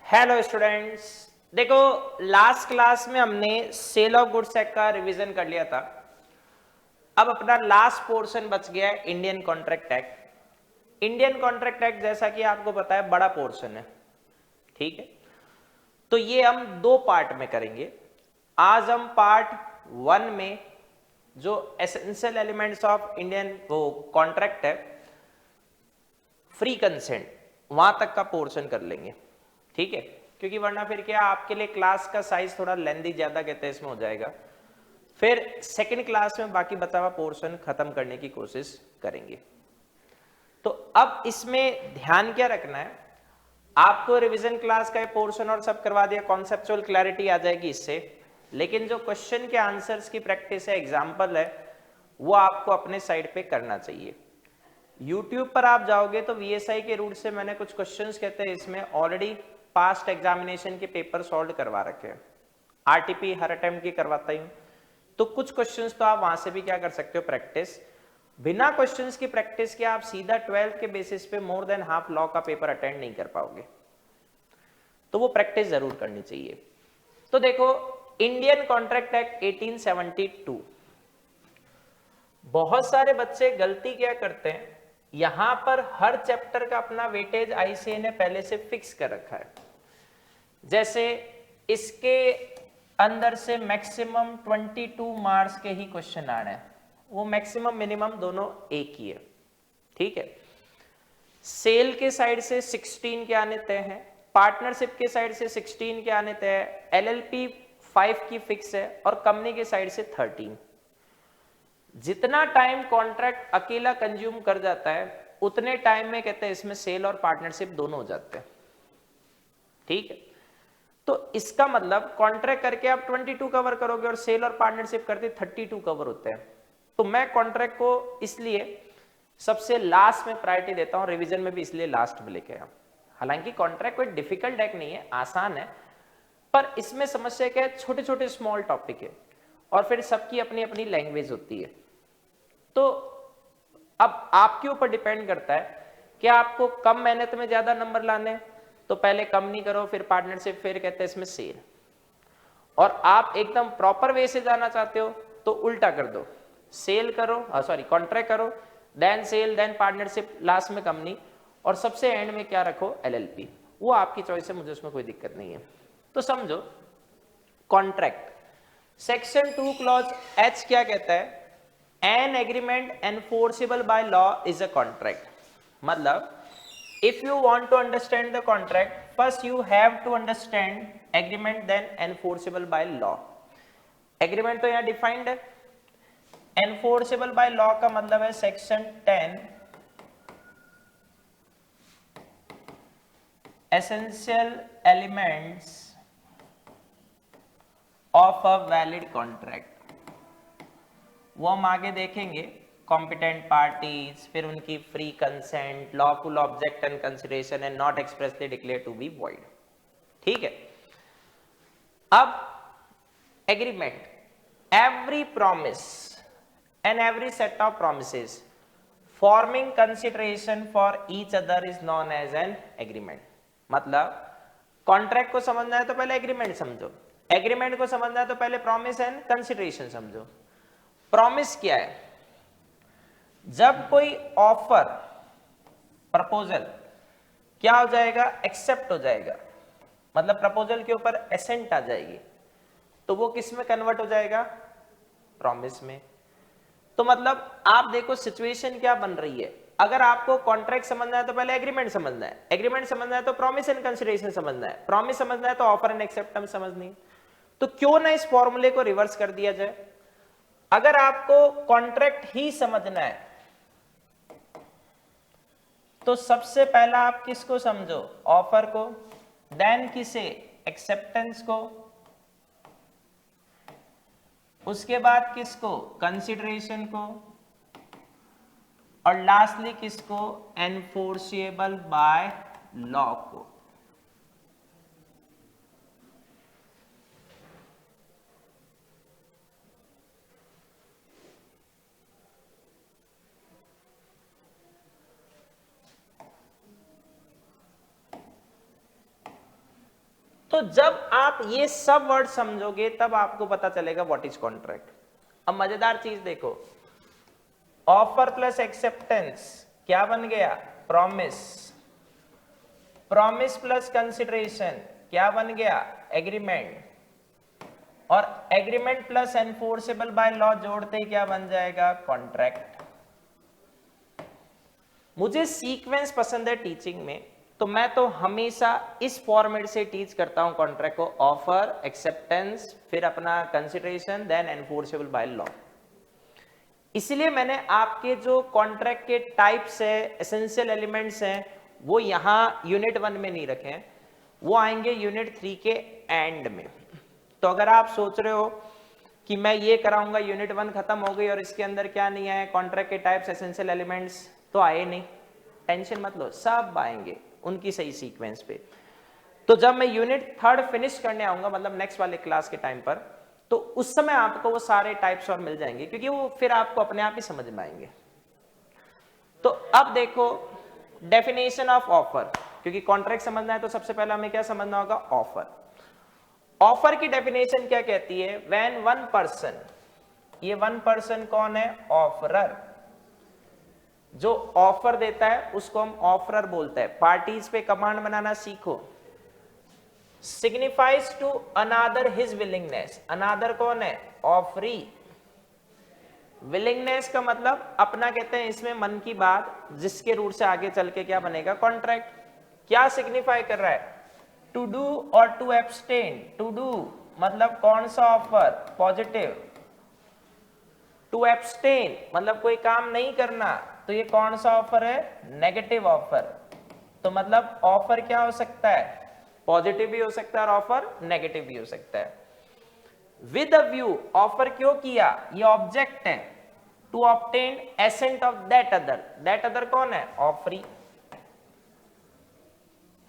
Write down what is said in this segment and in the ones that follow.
Hello students, देखो last class में हमने सेल ऑफ गुड्स एक्ट का रिवीजन कर लिया था। अब अपना लास्ट पोर्शन बच गया है Indian contract act. Indian contract act जैसा कि आपको पता है बड़ा पोर्शन है, ठीक है। तो ये हम दो पार्ट में करेंगे। आज हम पार्ट वन में जो एसेंशियल एलिमेंट्स ऑफ इंडियन वो कॉन्ट्रैक्ट है, फ्री कंसेंट, वहां तक का पोर्शन कर लेंगे, ठीक है। क्योंकि वरना फिर क्या आपके लिए क्लास का साइज थोड़ा लेंदी ज्यादा कहते हैं इसमें हो जाएगा। फिर सेकंड क्लास में बाकी बचा हुआ पोर्शन खत्म करने की कोशिश करेंगे। तो अब इसमें ध्यान क्या रखना है, आपको रिवीजन क्लास का पोर्शन और सब करवा दिया, कॉन्सेप्चुअल क्लैरिटी आ जाएगी इससे। लेकिन जो क्वेश्चन के आंसर्स की प्रैक्टिस है, एग्जाम्पल है, वो आपको अपने साइड पे करना चाहिए। YouTube पर आप जाओगे तो VSI के रूट से मैंने कुछ क्वेश्चंस कहते हैं इसमें ऑलरेडी पास्ट एग्जामिनेशन के पेपर सॉल्व करवा रखे हैं। RTP हर अटेम्प्ट की करवाता ही हूं, तो कुछ क्वेश्चंस तो आप वहां से भी क्या कर सकते हो, प्रैक्टिस। बिना क्वेश्चंस की प्रैक्टिस के आप सीधा 12th के बेसिस पे मोर देन हाफ लॉ का पेपर अटेंड नहीं कर पाओगे, तो वो प्रैक्टिस जरूर करनी चाहिए। तो देखो, इंडियन कॉन्ट्रैक्ट एक्ट 1872, बहुत सारे बच्चे गलती क्या करते हैं, यहां पर हर चैप्टर का अपना वेटेज ICA ने पहले से फिक्स कर रखा है। जैसे इसके अंदर से मैक्सिमम 22 मार्क्स के ही क्वेश्चन आ रहे हैं, वो मैक्सिमम मिनिमम दोनों एक ही है, ठीक है। सेल के साइड से 16 के आने तय हैं, पार्टनरशिप के साइड से 16 के आने तय है, LLP 5 की फिक्स है और कंपनी के साइड से 13। जितना टाइम कॉन्ट्रैक्ट अकेला कंज्यूम कर जाता है उतने टाइम में कहते हैं इसमें सेल और पार्टनरशिप दोनों हो जाते हैं, ठीक है। तो इसका मतलब कॉन्ट्रैक्ट करके आप 22 कवर करोगे और सेल और पार्टनरशिप करते 32 कवर होते हैं। तो मैं कॉन्ट्रैक्ट को इसलिए सबसे लास्ट में प्रायोरिटी देता हूं, रिवीजन में भी इसलिए लास्ट में लेके आया। हालांकि कॉन्ट्रैक्ट कोई डिफिकल्ट एक्ट नहीं है, आसान है, पर इसमें समस्या क्या है, छोटे छोटे स्मॉल टॉपिक है और फिर सबकी अपनी अपनी लैंग्वेज होती है। तो अब आपके ऊपर डिपेंड करता है कि आपको कम मेहनत में ज्यादा नंबर लाने, तो पहले कंपनी करो, फिर पार्टनरशिप, फिर कहते हैं इसमें सेल। और आप एकदम प्रॉपर वे से जाना चाहते हो तो उल्टा कर दो, सेल करो, सॉरी कॉन्ट्रैक्ट करो, then sale, then partnership, last में कंपनी, और सबसे एंड में क्या रखो, LLP। वो आपकी चॉइस है, मुझे उसमें कोई दिक्कत नहीं है। तो समझो कॉन्ट्रैक्ट सेक्शन 2 क्लॉज H क्या कहता है, an agreement enforceable by law is a contract. मतलब if you want to understand the contract, first you have to understand agreement, then enforceable by law। agreement तो यहाँ डिफाइंड है, enforceable by law का मतलब है section 10 essential elements of a valid contract। वो हम आगे देखेंगे, कॉम्पिटेंट पार्टीज, फिर उनकी free consent, lawful object and consideration and not expressly declare to be void, ठीक है। अब agreement, every promise and every set of promises forming consideration for each other is known as an agreement. मतलब contract को समझना है तो पहले agreement समझो, एग्रीमेंट को समझना है तो पहले प्रॉमिस एंड कंसिडरेशन समझो। प्रॉमिस क्या है, जब कोई ऑफर, प्रपोजल क्या हो जाएगा, एक्सेप्ट हो जाएगा, मतलब प्रपोजल के ऊपर एसेंट आ जाएगी, तो वो किस में कन्वर्ट हो जाएगा, प्रॉमिस में। तो मतलब आप देखो सिचुएशन क्या बन रही है, अगर आपको कॉन्ट्रैक्ट समझना है तो पहले एग्रीमेंट समझना है, एग्रीमेंट समझना है तो प्रॉमिस एंड कंसिडरेशन समझना है, प्रॉमिस समझना है तो ऑफर एंड एक्सेप्टेंस समझनी। तो क्यों ना इस फॉर्मूले को रिवर्स कर दिया जाए। अगर आपको कॉन्ट्रैक्ट ही समझना है तो सबसे पहला आप किसको समझो, ऑफर को, देन किसे, एक्सेप्टेंस को, उसके बाद किसको, कंसिडरेशन को, और लास्टली किसको, एनफोर्सेबल बाय लॉ को। तो जब आप ये सब वर्ड समझोगे तब आपको पता चलेगा व्हाट इज कॉन्ट्रैक्ट। अब मजेदार चीज देखो, ऑफर प्लस एक्सेप्टेंस क्या बन गया? प्रॉमिस। प्रॉमिस प्लस कंसिडरेशन क्या बन गया? एग्रीमेंट। और agreement plus enforceable by law जोड़ते ही क्या बन जाएगा? कॉन्ट्रैक्ट। मुझे सीक्वेंस पसंद है टीचिंग में, तो मैं तो हमेशा इस फॉर्मेट से टीच करता हूं कॉन्ट्रैक्ट को। ऑफर, एक्सेप्टेंस, फिर अपना consideration, then enforceable by law. इसलिए मैंने आपके जो कॉन्ट्रैक्ट के टाइप्स है, एसेंशियल एलिमेंट्स हैं, वो यहां यूनिट 1 में नहीं रखे हैं, वो आएंगे यूनिट 3 के एंड में। तो अगर आप सोच रहे हो कि मैं ये कराऊंगा, यूनिट 1 खत्म हो गई और इसके अंदर क्या नहीं आया, कॉन्ट्रैक्ट के टाइप्स, एसेंशियल एलिमेंट्स, तो आए नहीं, टेंशन मत लो, सब आएंगे उनकी सही सीक्वेंस पे। तो जब मैं यूनिट 3 फिनिश करने आऊंगा, मतलब नेक्स्ट वाले क्लास के टाइम पर, तो उस समय आपको वो सारे टाइप्स और मिल जाएंगे, क्योंकि वो फिर आपको अपने आप ही समझ में आएंगे। तो अब देखो डेफिनेशन ऑफ ऑफर, क्योंकि कॉन्ट्रैक्ट समझना है तो सबसे पहले हमें क्या समझना होगा? ऑफर। ऑफर की डेफिनेशन क्या कहती है? व्हेन वन पर्सन, ये वन पर्सन कौन है? ऑफरर। जो ऑफर देता है उसको हम ऑफरर बोलते हैं। पार्टीज पे कमांड बनाना सीखो। Signifies to another his willingness. Another कौन है? ऑफरी। विलिंगनेस का मतलब अपना कहते हैं इसमें मन की बात, जिसके रूट से आगे चल के क्या बनेगा? कॉन्ट्रैक्ट। क्या सिग्निफाई कर रहा है? टू डू और टू एब्सटेन। टू डू मतलब कौन सा ऑफर? पॉजिटिव। टू एब्सटेन मतलब कोई काम नहीं करना, तो ये कौन सा ऑफर है? Negative offer. तो मतलब ऑफर क्या हो सकता है? पॉजिटिव भी हो सकता है और ऑफर नेगेटिव भी हो सकता है। विद अ व्यू, ऑफर क्यों किया? ये ऑब्जेक्ट है। To obtain assent of that other. That other कौन है? Offeree.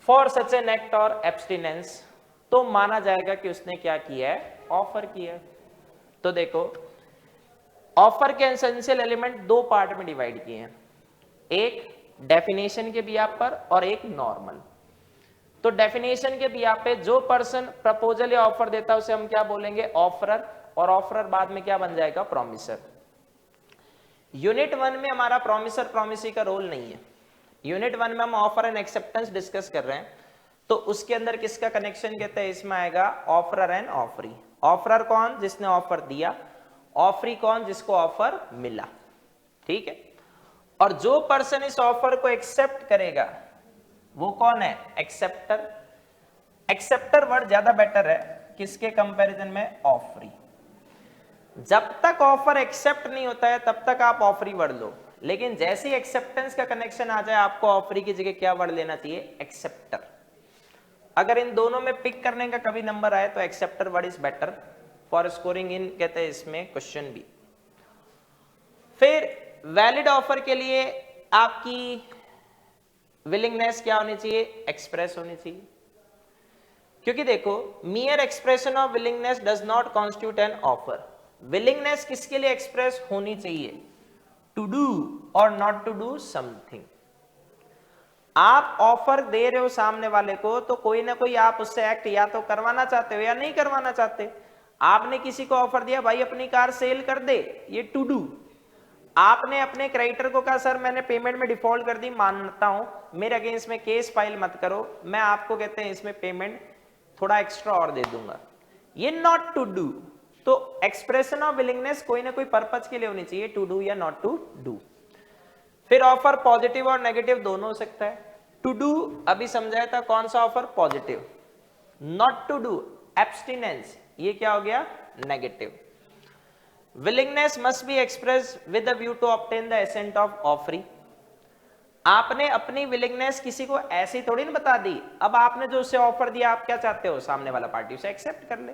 For such an act और एब्सटिनेंस, तो माना जाएगा कि उसने क्या किया है? ऑफर किया है। तो देखो ऑफर के एसेंशियल एलिमेंट दो पार्ट में डिवाइड किए हैं, एक डेफिनेशन के बिहाफ पर और एक नॉर्मल। तो डेफिनेशन के बिहाफ पे जो पर्सन प्रपोजल या ऑफर देता है उसे हम क्या बोलेंगे? ऑफरर। और ऑफरर बाद में क्या बन जाएगा? प्रॉमिसर। यूनिट 1 में हमारा प्रॉमिसर प्रॉमिसी का रोल नहीं है। यूनिट 1 में हम ऑफर एंड एक्सेप्टेंस डिस्कस कर रहे हैं, तो उसके अंदर किसका कनेक्शन कहते हैं? इसमें आएगा ऑफरर एंड ऑफरी। ऑफरर कौन? जिसने ऑफर दिया। ऑफरी कौन? जिसको ऑफर मिला। ठीक है। और जो पर्सन इस ऑफर को एक्सेप्ट करेगा वो कौन है? एक्सेप्टर। एक्सेप्टर वर्ड ज्यादा बेटर है किसके कंपैरिजन में? ऑफरी। जब तक ऑफर एक्सेप्ट नहीं होता है तब तक आप ऑफरी वर्ड लो, लेकिन जैसे ही एक्सेप्टेंस का कनेक्शन आ जाए आपको ऑफरी की जगह क्या वर्ड लेना चाहिए? एक्सेप्टर। अगर इन दोनों में पिक करने का कभी नंबर आए तो acceptor word is better for scoring इन, कहते हैं इसमें क्वेश्चन भी। फिर वैलिड ऑफर के लिए आपकी विलिंगनेस क्या होनी चाहिए? एक्सप्रेस होनी चाहिए। क्योंकि देखो मियर expression of willingness does not constitute an offer. Willingness किसके लिए एक्सप्रेस होनी चाहिए? टू डू और नॉट टू डू समथिंग। आप ऑफर दे रहे हो सामने वाले को, तो कोई ना कोई आप उससे एक्ट या तो करवाना चाहते हो या नहीं करवाना चाहते। आपने किसी को ऑफर दिया भाई अपनी कार सेल कर दे, ये टू डू। आपने अपने क्रेडिटर को कहा सर मैंने पेमेंट में डिफॉल्ट कर दी, मानता हूं, मेरे अगेंस्ट में केस फाइल मत करो, मैं आपको कहते हैं इसमें पेमेंट थोड़ा एक्स्ट्रा और दे दूंगा, ये नॉट टू डू। तो एक्सप्रेशन ऑफ विलिंगनेस कोई ना कोई पर्पज के लिए होनी चाहिए, टू डू या नॉट टू डू। फिर ऑफर पॉजिटिव और नेगेटिव दोनों हो सकता है। टू डू अभी समझाया था, कौन सा offer? Positive. Not to do abstinence, ये क्या हो गया? Negative. Willingness must be express with a view to obtain the assent of offeree. आपने अपनी विलिंगनेस किसी को ऐसे ही थोड़ी ना बता दी, अब आपने जो उसे ऑफर दिया आप क्या चाहते हो? सामने वाला पार्टी उसे एक्सेप्ट कर ले।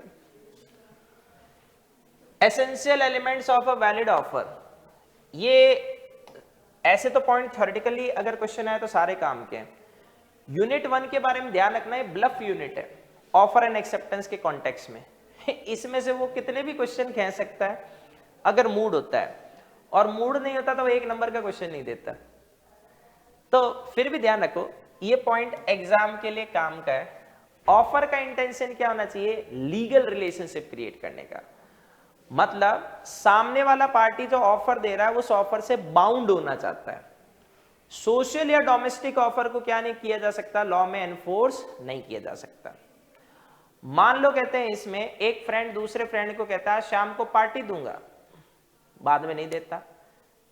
Essential elements of a valid offer, ये ऐसे तो पॉइंट थ्योरेटिकली अगर क्वेश्चन आए तो सारे काम के हैं। यूनिट 1 के बारे में ध्यान रखना है, ब्लफ यूनिट है ऑफर एंड एक्सेप्टेंस के कॉन्टेक्स्ट में। इसमें से वो कितने भी क्वेश्चन कह सकता है अगर मूड होता है, और मूड नहीं होता तो वो 1 नंबर का क्वेश्चन नहीं देता। तो फिर भी ध्यान रखो ये पॉइंट एग्जाम के लिए काम का है। ऑफर का इंटेंशन क्या होना चाहिए? लीगल रिलेशनशिप क्रिएट करने का। मतलब सामने वाला पार्टी जो ऑफर दे रहा है उस ऑफर से बाउंड होना चाहता है। सोशल या डोमेस्टिक ऑफर को क्या नहीं किया जा सकता? लॉ में एनफोर्स नहीं किया जा सकता। मान लो कहते हैं इसमें एक फ्रेंड दूसरे फ्रेंड को कहता है शाम को पार्टी दूंगा, बाद में नहीं देता,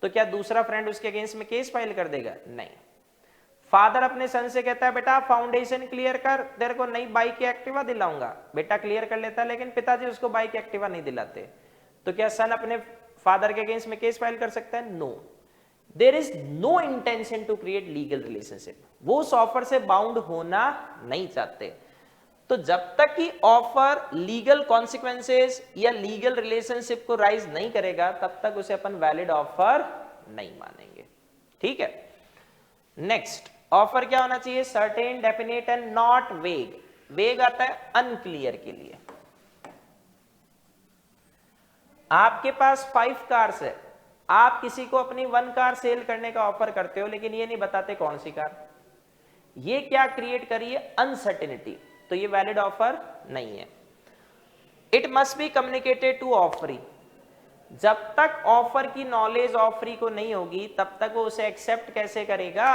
तो क्या दूसरा फ्रेंड उसके अगेंस्ट में केस फाइल कर देगा? नहीं। फादर अपने सन से कहता है बेटा फाउंडेशन क्लियर कर, तेरे को नई बाइक या एक्टिवा दिलाऊंगा। बेटा क्लियर कर लेता है, लेकिन पिताजी उसको बाइक एक्टिवा नहीं दिलाते, तो क्या सन अपने फादर के अगेंस्ट में केस फाइल कर सकता है? No. There is no intention to create legal relationship. वो उस ऑफर से बाउंड होना नहीं चाहते। तो जब तक कि ऑफर लीगल कॉन्सिक्वेंसेस या लीगल रिलेशनशिप को राइज नहीं करेगा तब तक उसे अपन वैलिड ऑफर नहीं मानेंगे। ठीक है। नेक्स्ट, ऑफर क्या होना चाहिए? सर्टेन, डेफिनेट एंड नॉट वेग। वेग आता है अनक्लियर के लिए। आपके पास 5 कार्स है, आप किसी को अपनी 1 कार सेल करने का ऑफर करते हो, लेकिन ये नहीं बताते कौन सी कार। ये क्या क्रिएट करी है? अनसर्टेनिटी। तो ये वैलिड ऑफर नहीं है। It must be communicated to offeree. जब तक ऑफर की नॉलेज ऑफरी को नहीं होगी तब तक वो उसे एक्सेप्ट कैसे करेगा?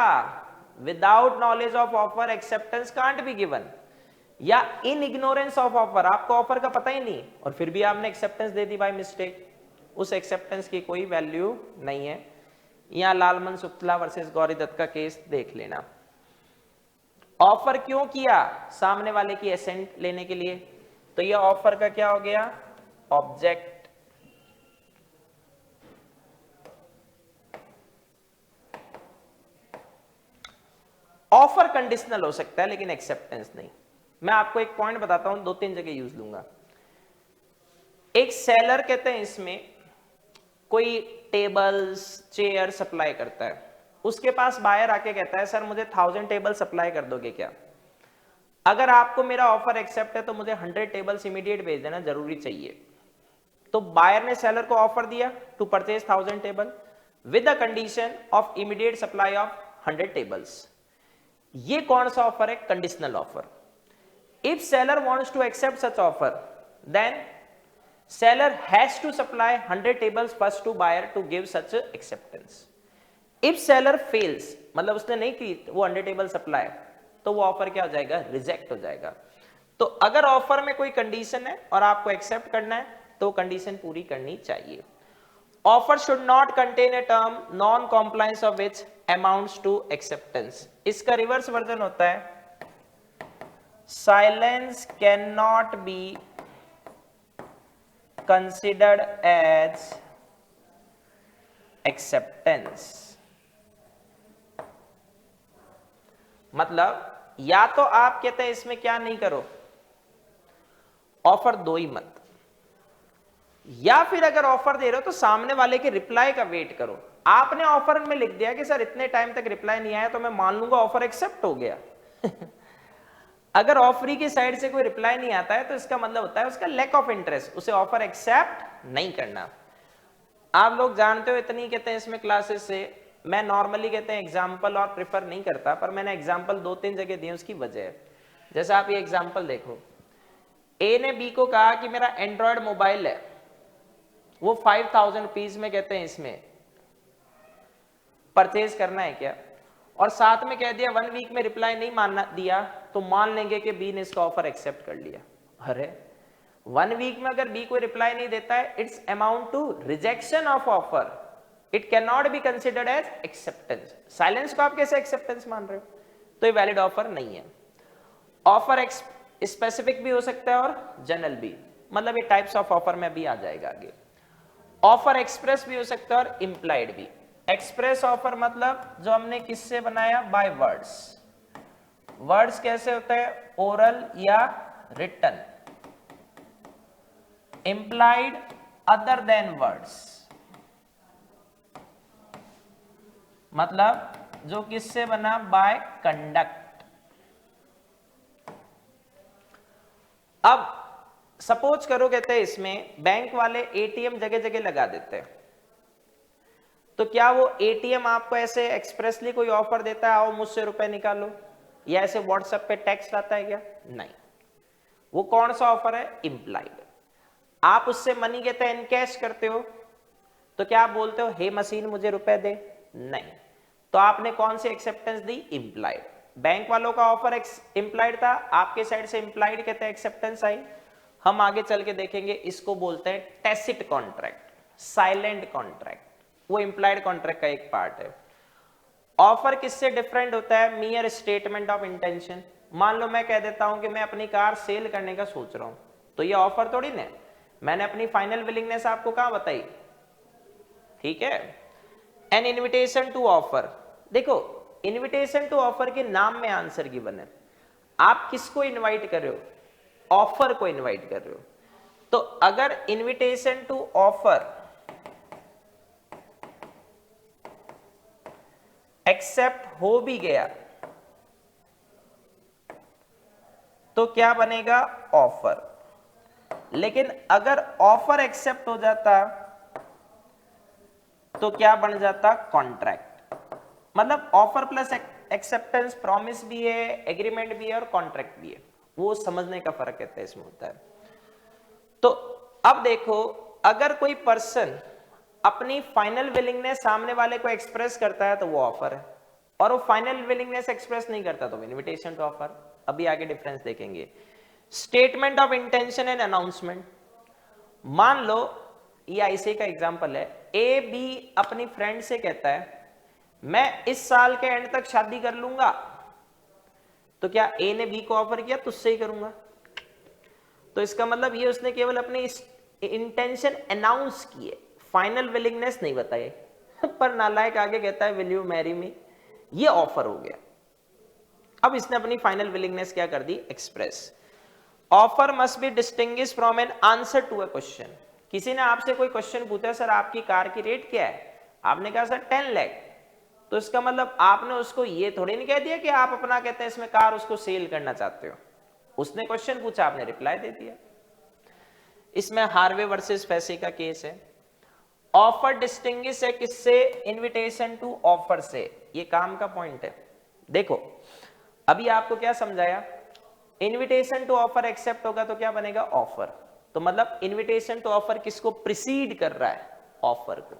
Without knowledge of offer acceptance can't be given. या इन इग्नोरेंस ऑफ ऑफर, आपको ऑफर का पता ही नहीं और फिर भी आपने acceptance they the by mistake, उस एक्सेप्टेंस की कोई वैल्यू नहीं है। यहां लालमन सुक्ला वर्सेस गौरी दत्त का केस देख लेना। ऑफर क्यों किया? सामने वाले की एसेंट लेने के लिए। तो ये ऑफर का क्या हो गया? ऑब्जेक्ट। ऑफर कंडीशनल हो सकता है लेकिन एक्सेप्टेंस नहीं। मैं आपको एक पॉइंट बताता हूं, 2-3 जगह यूज लूंगा। एक सेलर कहते हैं इसमें कोई टेबल्स चेयर सप्लाई करता है, उसके पास बायर आके कहता है सर मुझे 1000 टेबल सप्लाई कर दोगे क्या? अगर आपको मेरा ऑफर एक्सेप्ट है तो मुझे 100 टेबल्स इमीडिएट भेज देना, जरूरी चाहिए। तो बायर ने सेलर को ऑफर दिया to purchase 1000 table with the condition of immediate supply of 100 tables. ये कौन सा ऑफर है? Conditional offer. If seller wants to accept such offer then seller has to supply 100 tables first to buyer to give such acceptance. If seller fails, मतलब उसने नहीं की वो 100 table supply, तो वो ऑफर क्या हो जाएगा? रिजेक्ट हो जाएगा। तो अगर ऑफर में कोई कंडीशन है और आपको एक्सेप्ट करना है तो कंडीशन पूरी करनी चाहिए। Offer should not contain a term non compliance of which amounts to acceptance. इसका रिवर्स वर्जन होता है silence can not be considered as acceptance। मतलब या तो आप कहते हैं इसमें क्या नहीं करो, ऑफर दो ही मत, या फिर अगर ऑफर दे रहे हो तो सामने वाले के रिप्लाई का वेट करो। आपने ऑफर में लिख दिया कि सर इतने टाइम तक रिप्लाई नहीं आया तो मैं मान लूंगा ऑफर एक्सेप्ट हो गया। अगर ऑफरी की साइड से कोई रिप्लाई नहीं आता है तो इसका मतलब होता है उसका लैक ऑफ इंटरेस्ट, उसे ऑफर एक्सेप्ट नहीं करना। आप लोग जानते हो इतनी कहते हैं इसमें क्लासेस से, मैं नॉर्मली कहते हैं एग्जाम्पल और प्रिफर नहीं करता, पर मैंने एग्जाम्पल 2-3 जगह दिए, उसकी वजह है। जैसे आप ये एग्जाम्पल देखो, ए ने बी को कहा कि मेरा एंड्रॉयड मोबाइल है, वो 5000 रुपीज में कहते हैं इसमें परचेज करना है क्या, और साथ में कह दिया 1 वीक में रिप्लाई नहीं मानना दिया तो मान लेंगे कि बी ने इसका ऑफर एक्सेप्ट कर लिया। अरे 1 वीक में अगर बी कोई रिप्लाई नहीं देता है, it's amount to rejection of offer, it can not be considered as acceptance. Silence को आप कैसे एक्सेप्टेंस मान रहे हो? तो ये वैलिड ऑफर नहीं है। ऑफर स्पेसिफिक भी हो सकता है और जनरल भी, मतलब ये टाइप्स ऑफ ऑफर में भी आ जाएगा आगे। ऑफर एक्सप्रेस भी हो सकता है और इंप्लाइड भी। एक्सप्रेस ऑफर मतलब जो हमने किससे बनाया? By words. वर्ड्स कैसे होता है? ओरल या written. Implied other than words, मतलब जो किससे बना? By conduct. अब सपोज करो कहते हैं इसमें बैंक वाले एटीएम जगह जगह लगा देते हैं, तो क्या वो एटीएम आपको ऐसे एक्सप्रेसली कोई ऑफर देता है आओ मुझसे रुपए निकालो, या ऐसे व्हाट्सएप पे टेक्स्ट आता है क्या? नहीं। वो कौन सा ऑफर है? इंप्लाइड। आप उससे मनी कहते हैं इनकैश करते हो, तो क्या आप बोलते हो हे मशीन मुझे रुपए दे? नहीं। तो आपने कौन सी एक्सेप्टेंस दी? इंप्लाइड। बैंक वालों का ऑफर इंप्लाइड था, आपके साइड से इंप्लाइड कहते हैं एक्सेप्टेंस आई। हम आगे चल के देखेंगे, इसको बोलते हैं टैसिट कॉन्ट्रैक्ट, साइलेंट कॉन्ट्रैक्ट, वो इंप्लाइड कॉन्ट्रैक्ट का एक पार्ट है। ऑफर किससे डिफरेंट होता है? मियर स्टेटमेंट ऑफ इंटेंशन। मान लो मैं कह देता हूं कि मैं अपनी कार सेल करने का सोच रहा हूं, तो ये ऑफर थोड़ी ना, मैंने अपनी फाइनल विलिंगनेस आपको कहां बताई, ठीक है। एन इन्विटेशन टू ऑफर, देखो इन्विटेशन टू ऑफर के नाम में आंसर गिवन है। आप किसको इनवाइट कर रहे हो? ऑफर को इनवाइट कर रहे हो। तो अगर इन्विटेशन टू ऑफर एक्सेप्ट हो भी गया तो क्या बनेगा? ऑफर। लेकिन अगर ऑफर एक्सेप्ट हो जाता तो क्या बन जाता? कॉन्ट्रैक्ट। मतलब ऑफर प्लस एक्सेप्टेंस प्रॉमिस भी है, एग्रीमेंट भी है और कॉन्ट्रैक्ट भी है, वो समझने का फर्क कहते हैं इसमें होता है। तो अब देखो, अगर कोई पर्सन अपनी फाइनल विलिंगनेस सामने वाले को एक्सप्रेस करता है तो वो ऑफर है, और वो फाइनल विलिंगनेस एक्सप्रेस नहीं करता तो इन्विटेशन टू ऑफर। अभी आगे डिफरेंस देखेंगे। Statement of intention and announcement. मान लो ये आईसी का एग्जांपल है, ए बी अपनी फ्रेंड से कहता है मैं इस साल के एंड तक शादी कर लूंगा, तो क्या ए ने बी को ऑफर किया तुझसे ही करूंगा, तो इसका मतलब ये उसने केवल अपनी इंटेंशन अनाउंस की है, फाइनल विलिंगनेस नहीं बताई। पर नालायक आगे कहता है विल यू मैरी मी, ये ऑफर हो गया। अब इसने अपनी फाइनल विलिंगनेस क्या कर दी? Express. Offer must be distinguish from an answer to a question. किसी ने आपसे कोई क्वेश्चन पूछा सर आपकी कार की रेट क्या है, आपने कहा सर 10 लाख, तो इसका मतलब आपने उसको ये थोड़ी नहीं कह दिया कि आप अपना कहते हैं इसमें कार उसको सेल करना चाहते हो। उसने क्वेश्चन पूछा, आपने रिप्लाई दे दिया। इसमें हार्वे वर्सेस फैसी का केस है। ऑफर डिस्टिंग्विश है किससे? इनविटेशन टू ऑफर से। ये काम का पॉइंट है। देखो अभी आपको क्या समझाया, इनविटेशन टू ऑफर एक्सेप्ट होगा तो क्या बनेगा? ऑफर। तो मतलब इनविटेशन टू ऑफर किसको प्रिसीड कर रहा है? ऑफर को।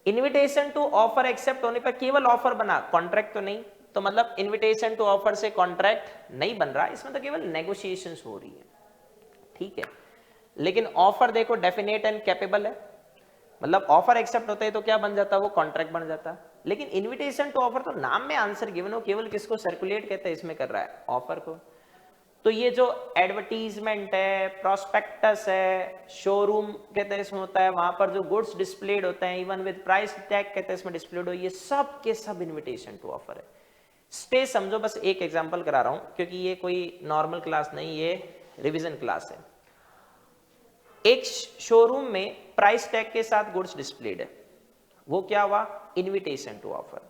इनविटेशन टू ऑफर एक्सेप्ट होने पर केवल ऑफर बना, कॉन्ट्रैक्ट तो नहीं, तो मतलब इनविटेशन टू ऑफर से कॉन्ट्रैक्ट नहीं बन रहा, इसमें तो केवल नेगोशिएशंस हो रही है, ठीक है। लेकिन ऑफर देखो डेफिनेट एंड कैपेबल है, मतलब ऑफर एक्सेप्ट होता है तो क्या बन जाता है? वो कॉन्ट्रैक्ट बन जाता। लेकिन इनविटेशन टू ऑफर तो नाम में आंसर गिवन हो, केवल किसको सर्कुलेट कहते हैं इसमें कर रहा है? ऑफर को। तो ये जो एडवर्टीजमेंट है, प्रोस्पेक्टस है, शोरूम कहते हैं इसमें होता है, वहां पर जो गुड्स डिस्प्लेड होते हैं इवन विद प्राइस टैग कहते हैं इसमें डिस्प्लेड हो, ये सब के सब इनविटेशन टू ऑफर है। स्टे समझो, बस एक एग्जांपल करा रहा हूं क्योंकि ये कोई नॉर्मल क्लास नहीं, ये रिवीजन क्लास है। एक शोरूम में प्राइस टैग के साथ गुड्स डिस्प्लेड है, वो क्या हुआ? Invitation to offer.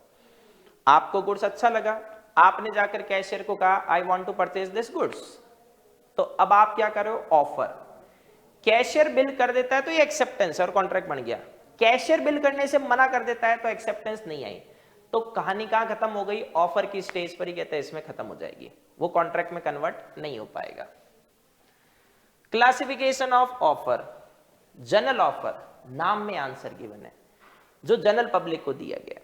आपको गुड्स अच्छा लगा, आपने जाकर कैशियर को कहा I want to purchase this goods, तो अब आप क्या कर रहे हो? ऑफर। कैशियर बिल कर देता है तो ये एक्सेप्टेंस और कॉन्ट्रैक्ट बन गया। कैशियर बिल करने से मना कर देता है तो एक्सेप्टेंस नहीं आई, तो कहानी कहां खत्म हो गई? ऑफर की स्टेज पर ही कहते हैं इसमें खत्म हो जाएगी, वो कॉन्ट्रैक्ट में कन्वर्ट नहीं हो पाएगा। Classification of offer. General offer, नाम में आंसर गिवन है, जो जनरल पब्लिक को दिया गया,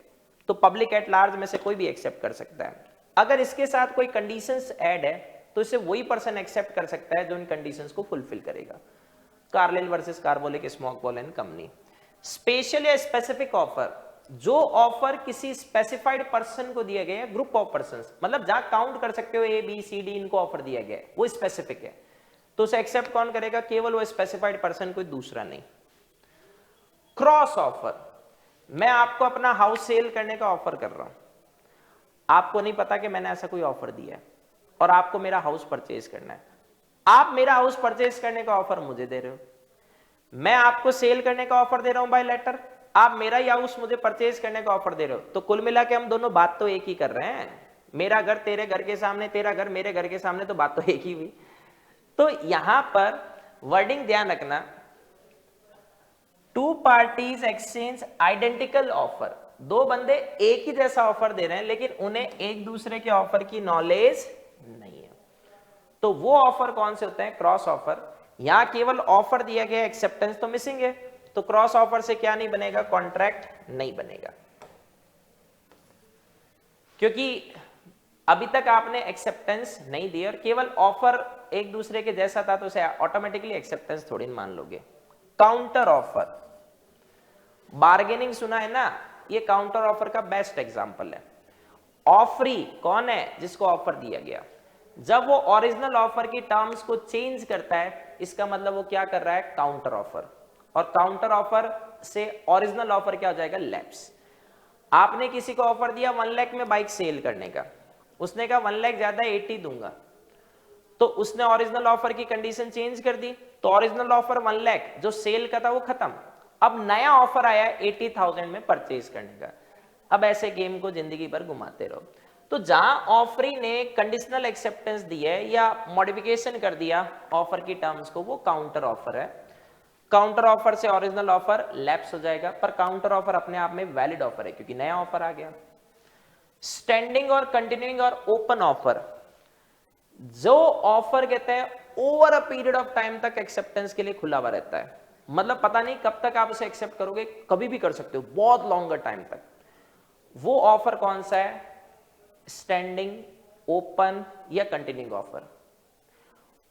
तो पब्लिक एट लार्ज में से कोई भी एक्सेप्ट कर सकता है। अगर इसके साथ कोई कंडीशंस ऐड है तो इसे वही पर्सन एक्सेप्ट कर सकता है जो इन कंडीशंस को फुलफिल करेगा। Carlill versus carbolic smoke ball and company. Special या स्पेसिफिक ऑफर, जो ऑफर किसी स्पेसिफाइड पर्सन को दिया गया है, ग्रुप ऑफ पर्संस, मतलब जहां काउंट कर सकते हो ए बी सी डी इनको ऑफर दिया गया है, वो स्पेसिफिक है, तो उसे एक्सेप्ट कौन करेगा? केवल वो स्पेसिफाइड पर्सन, कोई दूसरा नहीं। क्रॉस ऑफर, मैं आपको अपना हाउस सेल करने का ऑफर कर रहा हूं, आपको नहीं पता कि मैंने ऐसा कोई ऑफर दिया है और आपको मेरा हाउस परचेज करना है। आप मेरा हाउस परचेज करने का ऑफर मुझे दे रहे हो, मैं आपको सेल करने का ऑफर दे रहा हूं बाय लेटर, आप मेरा ही हाउस मुझे परचेज करने का ऑफर दे रहे हो, तो कुल मिला के हम दोनों बात तो एक ही कर रहे हैं। मेरा घर तेरे घर के सामने, तेरा घर मेरे घर के सामने, तो बात तो एक ही हुई। तो यहां पर वर्डिंग ध्यान रखना, two parties exchange identical offer, दो बंदे एक ही जैसा ऑफर दे रहे हैं लेकिन उन्हें एक दूसरे के ऑफर की नॉलेज नहीं है। तो वो ऑफर कौन से होते हैं? Cross offer. यहां केवल ऑफर दिया गया, एक्सेप्टेंस तो मिसिंग है, तो क्रॉस ऑफर से क्या नहीं बनेगा? कॉन्ट्रैक्ट नहीं बनेगा, क्योंकि अभी तक आपने एक्सेप्टेंस नहीं दी और केवल ऑफर एक दूसरे के जैसा था, तो उसे ऑटोमेटिकली एक्सेप्टेंस थोड़ी मान लोगे। काउंटर ऑफर, बार्गेनिंग सुना है ना, ये काउंटर ऑफर का बेस्ट एग्जांपल है। ऑफरी कौन है? जिसको ऑफर दिया गया। जब वो ओरिजिनल ऑफर की टर्म्स को चेंज करता है, इसका मतलब वो क्या कर रहा है? Counter offer. और काउंटर ऑफर से ओरिजिनल ऑफर क्या हो जाएगा? लैप्स। आपने किसी को ऑफर दिया 1 लाख में बाइक सेल करने का, उसने कहा 1 लाख ज्यादा 80 दूंगा, तो उसने ओरिजिनल ऑफर की कंडीशन चेंज कर दी, तो ओरिजिनल ऑफर 1 लाख जो सेल का था वो खत्म। अब नया ऑफर आया 80,000 में परचेज करने का। अब ऐसे गेम को जिंदगी भर घुमाते रहो। तो जहां ऑफरी ने कंडीशनल एक्सेप्टेंस दी है या मॉडिफिकेशन कर दिया ऑफर की टर्म्स को, वो काउंटर ऑफर है। काउंटर ऑफर से ओरिजिनल ऑफर लैप्स हो जाएगा, पर काउंटर ऑफर अपने आप में वैलिड ऑफर है क्योंकि नया ऑफर आ गया। स्टैंडिंग और कंटिन्यूइंग और ओपन ऑफर, जो ऑफर कहते हैं over a period of time तक एक्सेप्टेंस के लिए खुला हुआ रहता है, मतलब पता नहीं कब तक आप उसे एक्सेप्ट करोगे, कभी भी कर सकते हो, बहुत लॉन्गर टाइम तक। वो ऑफर कौन सा है? स्टैंडिंग, ओपन या कंटिन्यूइंग ऑफर।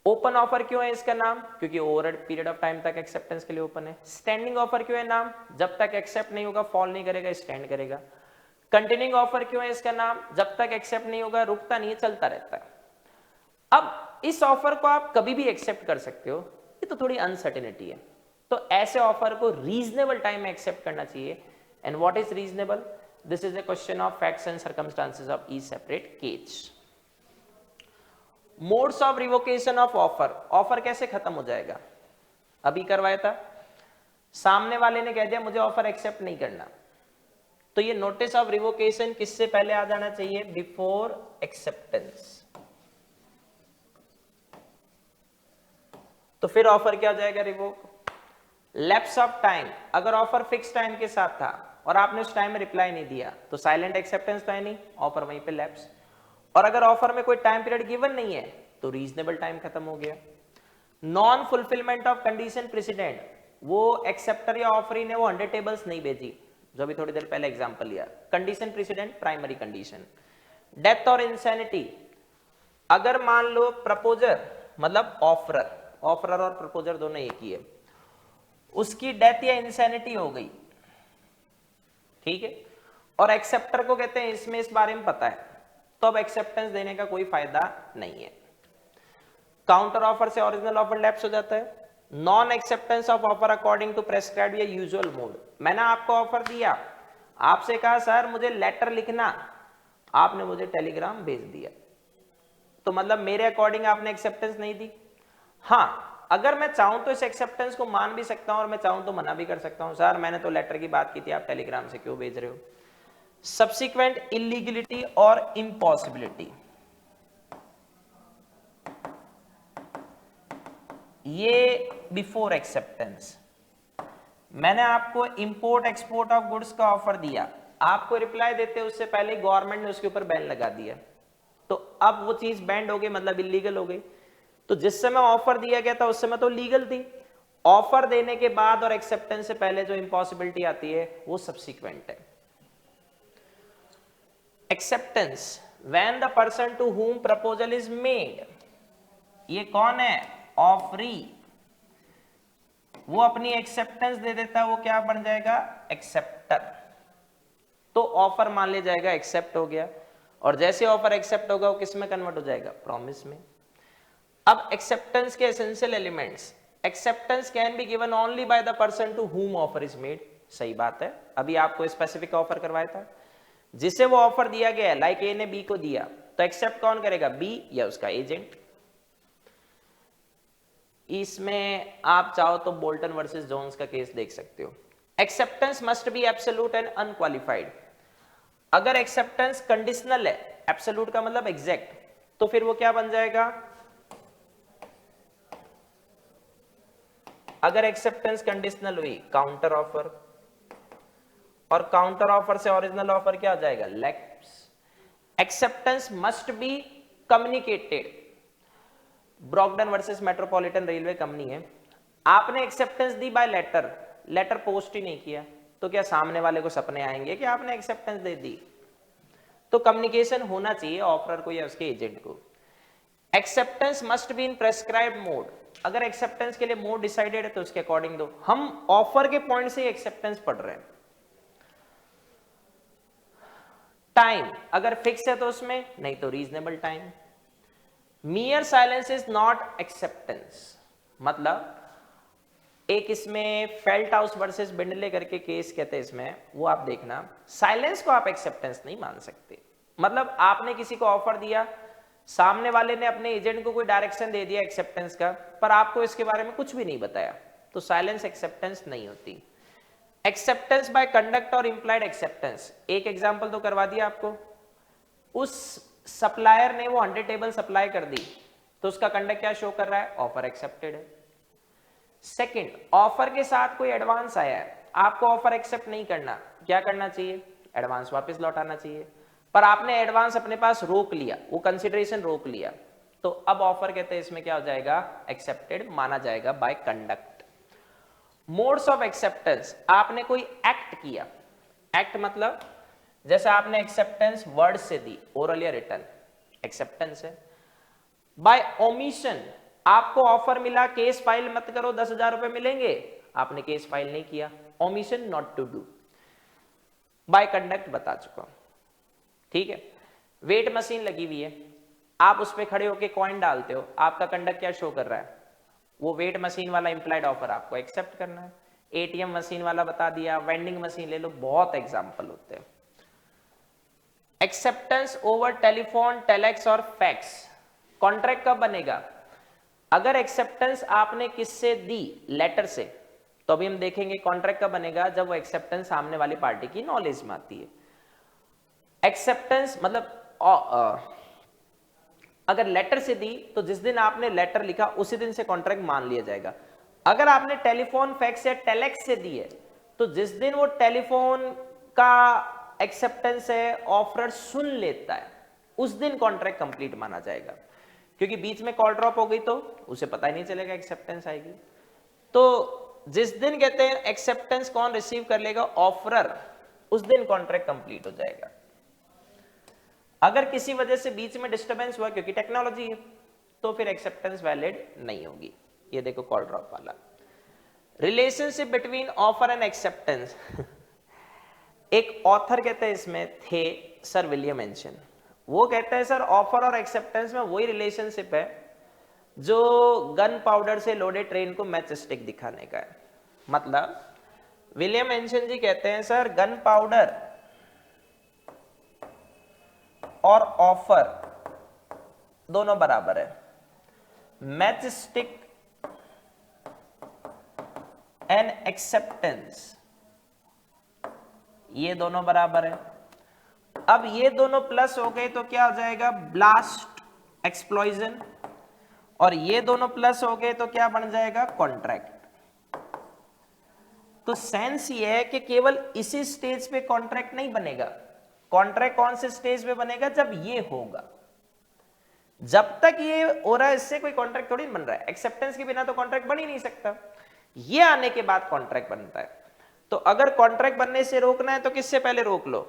ओपन ऑफर क्यों है इसका नाम? क्योंकि ओवर पीरियड ऑफ टाइम तक एक्सेप्टेंस के लिए ओपन है। स्टैंडिंग ऑफर क्यों है नाम? जब तक एक्सेप्ट नहीं होगा फॉल नहीं करेगा, स्टैंड करेगा। कंटिन्यूइंग ऑफर क्यों है इसका नाम? जब तक एक्सेप्ट नहीं होगा रुकता नहीं है, चलता रहता है। अब इस ऑफर को आप कभी भी एक्सेप्ट कर सकते हो, ये तो थोड़ी अनसर्टेनिटी है, तो ऐसे ऑफर को रीजनेबल टाइम में एक्सेप्ट करना चाहिए। And what is reasonable? This is a question of facts and circumstances of each separate case. Modes of revocation of offer, offer कैसे खत्म हो जाएगा? अभी करवाया था, सामने वाले ने कह दिया मुझे ऑफर एक्सेप्ट नहीं करना, तो ये नोटिस ऑफ रिवोकेशन किससे पहले आ जाना चाहिए? Before acceptance. तो फिर ऑफर क्या हो जाएगा? रिवोक। लैप्स ऑफ टाइम, अगर ऑफर फिक्स टाइम के साथ था और आपने उस टाइम में रिप्लाई नहीं दिया तो साइलेंट एक्सेप्टेंस तो है नहीं, ऑफर वहीं पे लैप्स। और अगर ऑफर में कोई टाइम पीरियड गिवन नहीं है तो रीजनेबल टाइम खत्म हो गया। Non fulfilment of condition president, वो एक्सेप्टर या ऑफरी ने वो 100 टेबल्स नहीं भेजी, जो अभी थोड़ी देर पहले एग्जांपल लिया। Condition president primary condition. Death और इंसैनिटी, अगर मान लो प्रपोजर मतलब ऑफरर, ऑफरर और प्रपोजर दोनों एक ही है, उसकी डेथ या इंसैनिटी हो गई, ठीक है, और एक्सेप्टर को कहते हैं इसमें इस बारे में पता है, तो अब एक्सेप्टेंस देने का कोई फायदा नहीं है। काउंटर ऑफर से ओरिजिनल ऑफर लैप्स हो जाता है। Non acceptance of offer according to prescribed या यूजुअल मोड, मैंने आपको ऑफर दिया, आपसे कहा सर मुझे लेटर लिखना, आपने मुझे टेलीग्राम भेज दिया, तो मतलब मेरे अकॉर्डिंग आपने एक्सेप्टेंस नहीं दी। हाँ, अगर मैं चाहूं तो इस एक्सेप्टेंस को मान भी सकता हूं और मैं चाहूं तो मना भी कर सकता हूं, सर मैंने तो लेटर की बात की थी, आप टेलीग्राम से क्यों भेज रहे हो। सब्सिक्वेंट इलीगलिटी और इम्पॉसिबिलिटी, ये बिफोर एक्सेप्टेंस। मैंने आपको इंपोर्ट एक्सपोर्ट ऑफ गुड्स का ऑफर दिया, आपको रिप्लाई देते उससे पहले गवर्नमेंट ने उसके ऊपर बैन लगा दिया, तो अब वो चीज बैंड हो गई, मतलब इलीगल हो गई। तो जिस समय ऑफर दिया गया था उस समय तो लीगल थी, ऑफर देने के बाद और एक्सेप्टेंस से पहले जो इम्पॉसिबिलिटी आती है वो सब्सिक्वेंट है। Acceptance when the person to whom proposal is made, ये कौन है? ऑफरी, वो अपनी एक्सेप्टेंस दे देता है, वो क्या बन जाएगा? एक्सेप्टर। तो ऑफर मान ले जाएगा एक्सेप्ट हो गया, और जैसे ऑफर एक्सेप्ट होगा वो किस में कन्वर्ट हो जाएगा? प्रॉमिस में। अब एक्सेप्टेंस के essential elements, acceptance can be given only by the person to whom offer is made, सही बात है, अभी आपको स्पेसिफिक ऑफर करवाया था, जिसे वो ऑफर दिया गया है, लाइक ए ने बी को दिया, तो एक्सेप्ट कौन करेगा? बी या उसका एजेंट। इसमें आप चाहो तो बोल्टन वर्सेस जोन्स का केस देख सकते हो। Acceptance must B absolute and unqualified, अगर एक्सेप्टेंस कंडीशनल है, एब्सोल्यूट का मतलब एग्जैक्ट, तो फिर वो क्या बन जाएगा? अगर एक्सेप्टेंस कंडीशनल हुई, काउंटर ऑफर, और काउंटर ऑफर से ओरिजिनल ऑफर क्या हो जाएगा? Lapse. Acceptance must be communicated, Brogden versus Metropolitan Railway Company है, आपने एक्सेप्टेंस दी बाय लेटर, लेटर पोस्ट ही नहीं किया, तो क्या सामने वाले को सपने आएंगे कि आपने एक्सेप्टेंस दे दी? तो कम्युनिकेशन होना चाहिए ऑफरर को या उसके एजेंट को। Acceptance must be in prescribed mode, अगर एक्सेप्टेंस के लिए मोड डिसाइडेड है तो उसके अकॉर्डिंग दो। हम ऑफर के पॉइंट से एक्सेप्टेंस पढ़ रहे हैं। टाइम अगर फिक्स है तो उसमें, नहीं तो reasonable time. मियर silence is not acceptance, मतलब एक इसमें फेल्ट हाउस वर्सेस बिंडले करके केस कहते हैं इसमें, वो आप देखना, साइलेंस को आप एक्सेप्टेंस नहीं मान सकते। मतलब आपने किसी को ऑफर दिया, सामने वाले ने अपने एजेंट को कोई डायरेक्शन दे दिया एक्सेप्टेंस का, पर आपको इसके बारे में कुछ भी नहीं बताया, तो साइलेंस एक्सेप्टेंस नहीं होती। एक्सेप्टेंस बाय कंडक्ट और इंप्लाइड एक्सेप्टेंस, एक एग्जांपल तो करवा दिया आपको, उस सप्लायर ने वो 100 टेबल सप्लाई कर दी, तो उसका कंडक्ट क्या शो कर रहा है? ऑफर एक्सेप्टेड है। सेकंड, ऑफर के साथ कोई एडवांस आया है, आपको ऑफर एक्सेप्ट नहीं करना, क्या करना चाहिए? एडवांस वापस लौटाना चाहिए, पर आपने एडवांस अपने पास रोक लिया, वो कंसिडरेशन रोक लिया, तो अब ऑफर कहते हैं इसमें क्या हो जाएगा? एक्सेप्टेड माना जाएगा by conduct. Modes of acceptance, आपने कोई एक्ट किया, एक्ट मतलब जैसे आपने एक्सेप्टेंस वर्ड से दी, ओरल या रिटन, एक्सेप्टेंस है। बाय ओमिशन, आपको ऑफर मिला केस फाइल मत करो 10,000 रुपए मिलेंगे, आपने केस फाइल नहीं किया, omission not to do. By conduct बता चुका हूं, ठीक है। वेट मशीन लगी हुई है, आप उस पर खड़े होकर कॉइन डालते हो, आपका कंडक्ट क्या शो कर रहा है? वो वेट मशीन वाला इंप्लाइड ऑफर आपको एक्सेप्ट करना है। एटीएम मशीन वाला बता दिया, वेंडिंग मशीन ले लो, बहुत एग्जाम्पल होते हैं। एक्सेप्टेंस ओवर टेलीफोन, टेलेक्स और फैक्स, कॉन्ट्रैक्ट कब बनेगा? अगर एक्सेप्टेंस आपने किससे दी? लेटर से, तो अभी हम देखेंगे कॉन्ट्रैक्ट कब बनेगा, जब वो एक्सेप्टेंस सामने वाली पार्टी की नॉलेज में आती है। एक्सेप्टेंस मतलब अगर लेटर से दी तो जिस दिन आपने लेटर लिखा उसी दिन से कॉन्ट्रैक्ट मान लिया जाएगा। अगर आपने टेलीफोन, फैक्स या टेलेक्स से दी है तो जिस दिन वो टेलीफोन का एक्सेप्टेंस है ऑफर सुन लेता है, उस दिन कॉन्ट्रैक्ट कंप्लीट माना जाएगा, क्योंकि बीच में कॉल ड्रॉप हो गई तो उसे पता ही नहीं चलेगा एक्सेप्टेंस आएगी। तो जिस दिन कहते हैं एक्सेप्टेंस कौन रिसीव कर लेगा? ऑफरर, उस दिन कॉन्ट्रैक्ट कंप्लीट हो जाएगा। अगर किसी वजह से बीच में डिस्टर्बेंस हुआ, क्योंकि टेक्नोलॉजी है, तो फिर एक्सेप्टेंस वैलिड नहीं होगी। ये देखो कॉल ड्रॉप वाला। Relationship between offer and acceptance, एक ऑथर कहते हैं इसमें थे सर विलियम एंशन, वो कहते हैं सर ऑफर और एक्सेप्टेंस में वही रिलेशनशिप है जो गन पाउडर से लोडे ट्रेन को मैच स्टिक दिखाने का है। मतलब विलियम एंशन जी कहते हैं सर गन पाउडर और ऑफर दोनों बराबर है, मैच स्टिक एंड एक्सेप्टेंस ये दोनों बराबर है। अब ये दोनों प्लस हो गए तो क्या हो जाएगा? ब्लास्ट एक्सप्लॉइजन, और ये दोनों प्लस हो गए तो क्या बन जाएगा? कॉन्ट्रैक्ट। तो सेंस ये है कि केवल इसी स्टेज पे कॉन्ट्रैक्ट नहीं बनेगा, कॉन्ट्रैक्ट कौन से स्टेज पे बनेगा? जब ये होगा। जब तक ये हो रहा है इससे कोई कॉन्ट्रैक्ट थोड़ी बन रहा है, एक्सेप्टेंस के बिना तो कॉन्ट्रैक्ट बन ही नहीं सकता, ये आने के बाद कॉन्ट्रैक्ट बनता है। तो अगर कॉन्ट्रैक्ट बनने से रोकना है तो किससे पहले रोक लो?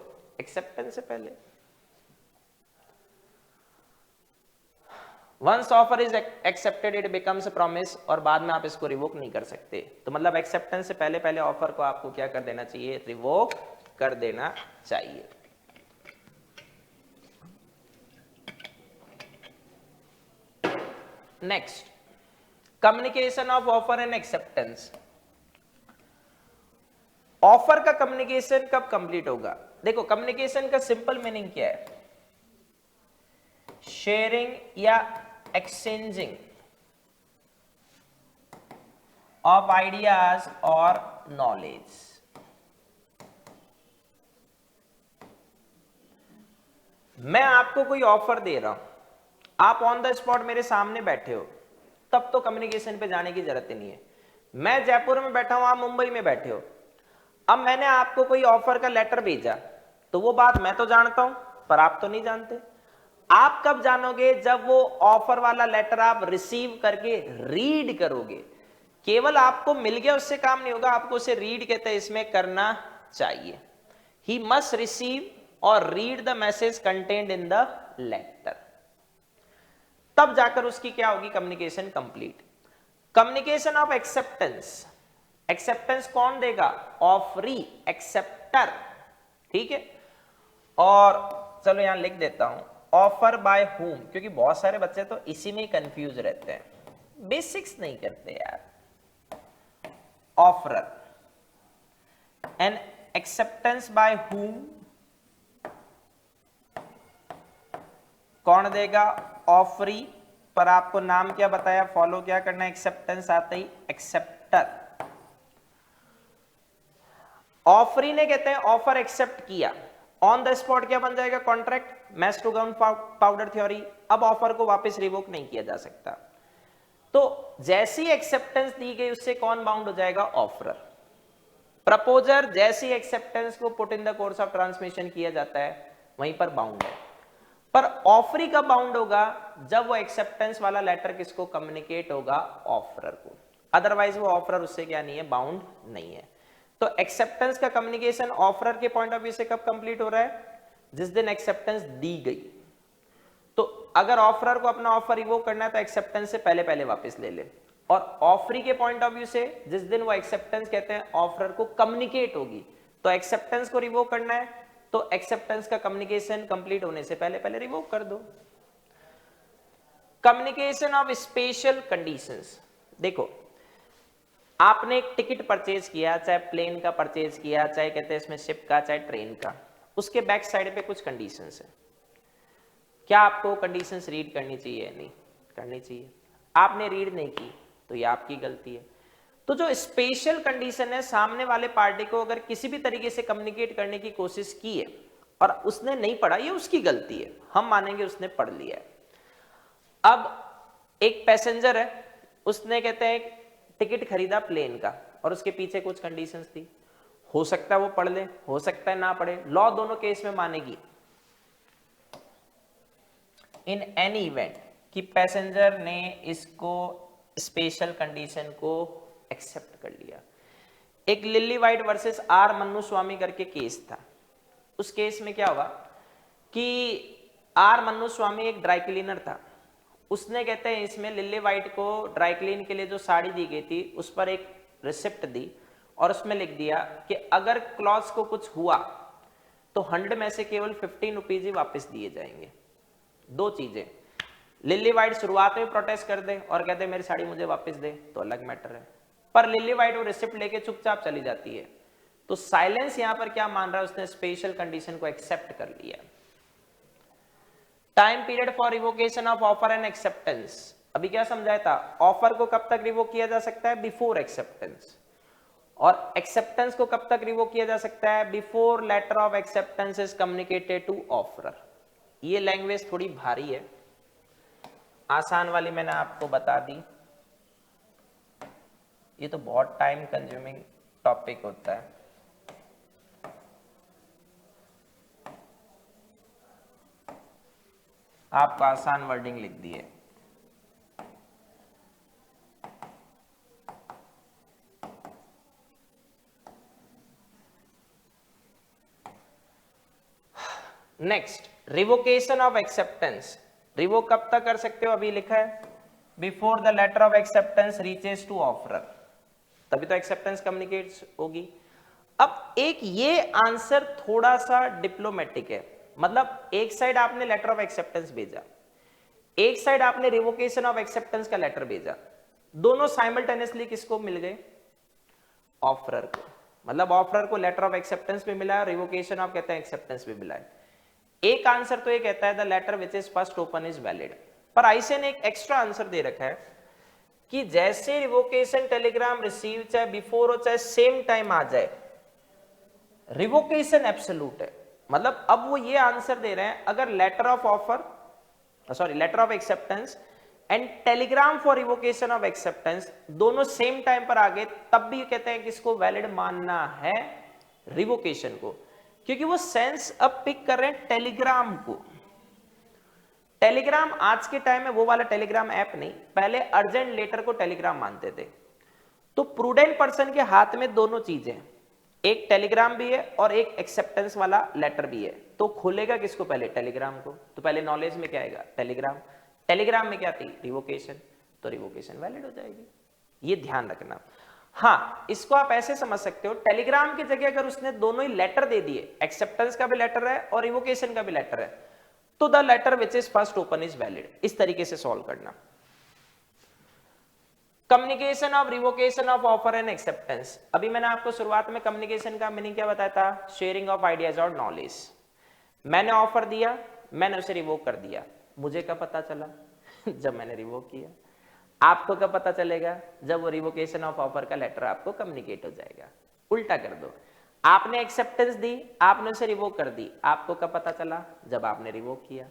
एक्सेप्टेंस से पहले। Once offer is accepted it becomes a promise, और बाद में आप इसको रिवोक नहीं कर सकते। तो मतलब एक्सेप्टेंस से पहले पहले ऑफर को आपको क्या कर देना चाहिए? रिवोक कर देना चाहिए। Next, communication of offer and acceptance. Offer का कम्युनिकेशन कब कंप्लीट होगा? देखो कम्युनिकेशन का सिंपल मीनिंग क्या है? शेयरिंग या एक्सचेंजिंग ऑफ आइडियाज और नॉलेज। मैं आपको कोई ऑफर दे रहा हूं, आप ऑन द स्पॉट मेरे सामने बैठे हो, तब तो कम्युनिकेशन पे जाने की जरूरत ही नहीं है। मैं जयपुर में बैठा हूं, आप मुंबई में बैठे हो, अब मैंने आपको कोई ऑफर का लेटर भेजा, तो वो बात मैं तो जानता हूं पर आप तो नहीं जानते। आप कब जानोगे? जब वो ऑफर वाला लेटर आप रिसीव करके रीड करोगे। केवल आपको मिल गया उससे काम नहीं होगा, आपको उसे रीड कहते हैं इसमें करना चाहिए। ही मस्ट रिसीव और read the message content in the letter, तब जाकर उसकी क्या होगी? Communication complete. Communication of acceptance, acceptance कौन देगा? ऑफरी, एक्सेप्टर, ठीक है। और चलो यहां लिख देता हूं, ऑफर बाय हुम, क्योंकि बहुत सारे बच्चे तो इसी में ही कंफ्यूज रहते हैं, बेसिक्स नहीं करते यार। Offeror and acceptance by whom, कौन देगा? ऑफरी, पर आपको नाम क्या बताया, फॉलो क्या करना है? एक्सेप्टेंस आते ही एक्सेप्टर। ऑफरी ने कहते हैं ऑफर एक्सेप्ट किया, ऑन द स्पॉट क्या बन जाएगा? Contract, match to gunpowder theory. अब ऑफर को वापस रिवोक नहीं किया जा सकता। तो जैसी एक्सेप्टेंस दी गई उससे कौन बाउंड हो जाएगा? ऑफरर। प्रपोजर जैसी एक्सेप्टेंस को put in the course of transmission किया जाता है वहीं पर बाउंड है। पर ऑफरी कब बाउंड होगा? जब वो एक्सेप्टेंस वाला लेटर किसको कम्युनिकेट होगा? ऑफरर को। अदरवाइज वो ऑफरर उससे क्या नहीं है? बाउंड नहीं है। तो एक्सेप्टेंस का कम्युनिकेशन ऑफरर के पॉइंट ऑफ व्यू से कब कंप्लीट हो रहा है? जिस दिन एक्सेप्टेंस दी गई। तो अगर ऑफरर को अपना ऑफर रिवोक करना है तो एक्सेप्टेंस से पहले पहले वापस ले ले, और ऑफरी के पॉइंट ऑफ व्यू से जिस दिन वो एक्सेप्टेंस कहते हैं ऑफरर को कम्युनिकेट होगी, तो एक्सेप्टेंस को रिवोक करना है तो एक्सेप्टेंस का कम्युनिकेशन कंप्लीट होने से पहले पहले रिवोक कर दो। कम्युनिकेशन ऑफ स्पेशल कंडीशंस, देखो आपने एक टिकट परचेज किया, चाहे प्लेन का परचेज किया, चाहे कहते हैं इसमें शिप का, चाहे ट्रेन का, उसके बैक साइड पे कुछ कंडीशंस है। क्या आपको कंडीशंस रीड करनी चाहिए? नहीं करनी चाहिए। आपने रीड नहीं की तो ये आपकी गलती है। तो जो स्पेशल कंडीशन है, सामने वाले पार्टी को अगर किसी भी तरीके से कम्युनिकेट करने की कोशिश की है और उसने नहीं पढ़ा, ये उसकी गलती है, हम मानेंगे उसने पढ़ लिया है। अब एक पैसेंजर है, उसने कहते हैं टिकट खरीदा प्लेन का और उसके पीछे कुछ कंडीशंस थी, हो सकता है वो पढ़ ले, हो सकता है ना पढ़े, लॉ दोनों केस में मानेगी। इन एनी इवेंट कि पैसेंजर ने इसको स्पेशल कंडीशन को एक्सेप्ट कर लिया। एक Lily White versus R Munnuswami करके केस था। उस केस में क्या हुआ कि आर मन्नू स्वामी एक ड्राई क्लीनर था, उसने कहते हैं इसमें लिली वाइट को ड्राई क्लीन के लिए जो साड़ी दी गई थी उस पर एक रिसिप्ट दी और उसमें लिख दिया कि अगर क्लॉथ को कुछ हुआ तो 100 में से केवल 15 रुपीज ही वापस दिए जाएंगे। दो चीजें, लिली वाइट शुरुआत में प्रोटेस्ट कर दे और कहते मेरी साड़ी मुझे वापस दे तो अलग मैटर है, पर लिली वाइट वो रिसिप्ट लेके चुपचाप चली जाती है, तो साइलेंस यहां पर क्या मान रहा है? उसने स्पेशल कंडीशन को एक्सेप्ट कर लिया। Time period for revocation of offer and acceptance, अभी क्या समझाया था? ऑफर को कब तक रिवोक किया जा सकता है? Before acceptance. और एक्सेप्टेंस को कब तक रिवोक किया जा सकता है? Before letter of acceptance is communicated to offeror. ये लैंग्वेज थोड़ी भारी है, आसान वाली मैंने आपको बता दी, ये तो बहुत टाइम कंज्यूमिंग टॉपिक होता है। आपको आसान वर्डिंग लिख दी है। Next, revocation of acceptance. Revoke कब तक कर सकते हो? अभी लिखा है before the letter of acceptance reaches to offeror, तभी तो एक्सेप्टेंस कम्युनिकेट्स होगी। अब एक ये आंसर थोड़ा सा डिप्लोमेटिक है, मतलब एक साइड आपने लेटर ऑफ एक्सेप्टेंस भेजा, एक साइड आपने रिवोकेशन ऑफ एक्सेप्टेंस का लेटर भेजा, दोनों साइमल्टेनियसली किसको मिल गए? ऑफरर को। मतलब ऑफरर को लेटर ऑफ एक्सेप्टेंस भी मिला है, रिवोकेशन ऑफ कहते हैं एक्सेप्टेंस भी मिला है। एक आंसर तो ये कहता है the letter which is first open is valid, पर आईसीए ने एक एक्स्ट्रा आंसर दे रखा है कि जैसे रिवोकेशन टेलीग्राम रिसीव चाहे बिफोर हो चाहे सेम टाइम आ जाए, रिवोकेशन एब्सोल्यूट है। मतलब अब वो ये आंसर दे रहे हैं अगर letter of offer letter of acceptance and telegram for revocation of acceptance दोनों सेम टाइम पर आ गए, तब भी कहते हैं कि इसको वैलिड मानना है रिवोकेशन को, क्योंकि वो सेंस अब पिक कर रहे हैं टेलीग्राम को। टेलीग्राम आज के टाइम में वो वाला टेलीग्राम ऐप नहीं, पहले अर्जेंट लेटर को टेलीग्राम मानते थे। तो प्रूडेंट पर्सन के हाथ में दोनों चीजें, एक टेलीग्राम भी है और एक एक्सेप्टेंस वाला लेटर भी है। तो खोलेगा किसको? पहले टेलीग्राम को। तो पहले नॉलेज में क्या आएगा? टेलीग्राम। टेलीग्राम में क्या थी? रिवोकेशन। तो रिवोकेशन वैलिड हो जाएगी। ये ध्यान रखना। हाँ, इसको आप ऐसे समझ सकते हो, टेलीग्राम की जगह अगर उसने दोनों ही लेटर दे दिए, एक्सेप्टेंस का भी लेटर है और रिवोकेशन का भी लेटर है, तो the letter which is first open is valid. इस तरीके से सॉल्व करना। Communication of revocation of offer and acceptance. अभी मैंने आपको शुरुआत में कम्युनिकेशन का मीनिंग क्या बताया था? शेयरिंग ऑफ आइडियाज और नॉलेज। मैंने ऑफर दिया, मैंने उसे रिवोक कर दिया, मुझे कब पता चला? जब मैंने रिवोक किया। आपको कब पता चलेगा? जब वो रिवोकेशन ऑफ ऑफर का लेटर आपको कम्युनिकेट हो जाएगा। उल्टा कर दो, आपने एक्सेप्टेंस दी, आपने उसे रिवोक कर दी, आपको कब पता चला? जब आपने रिवोक किया।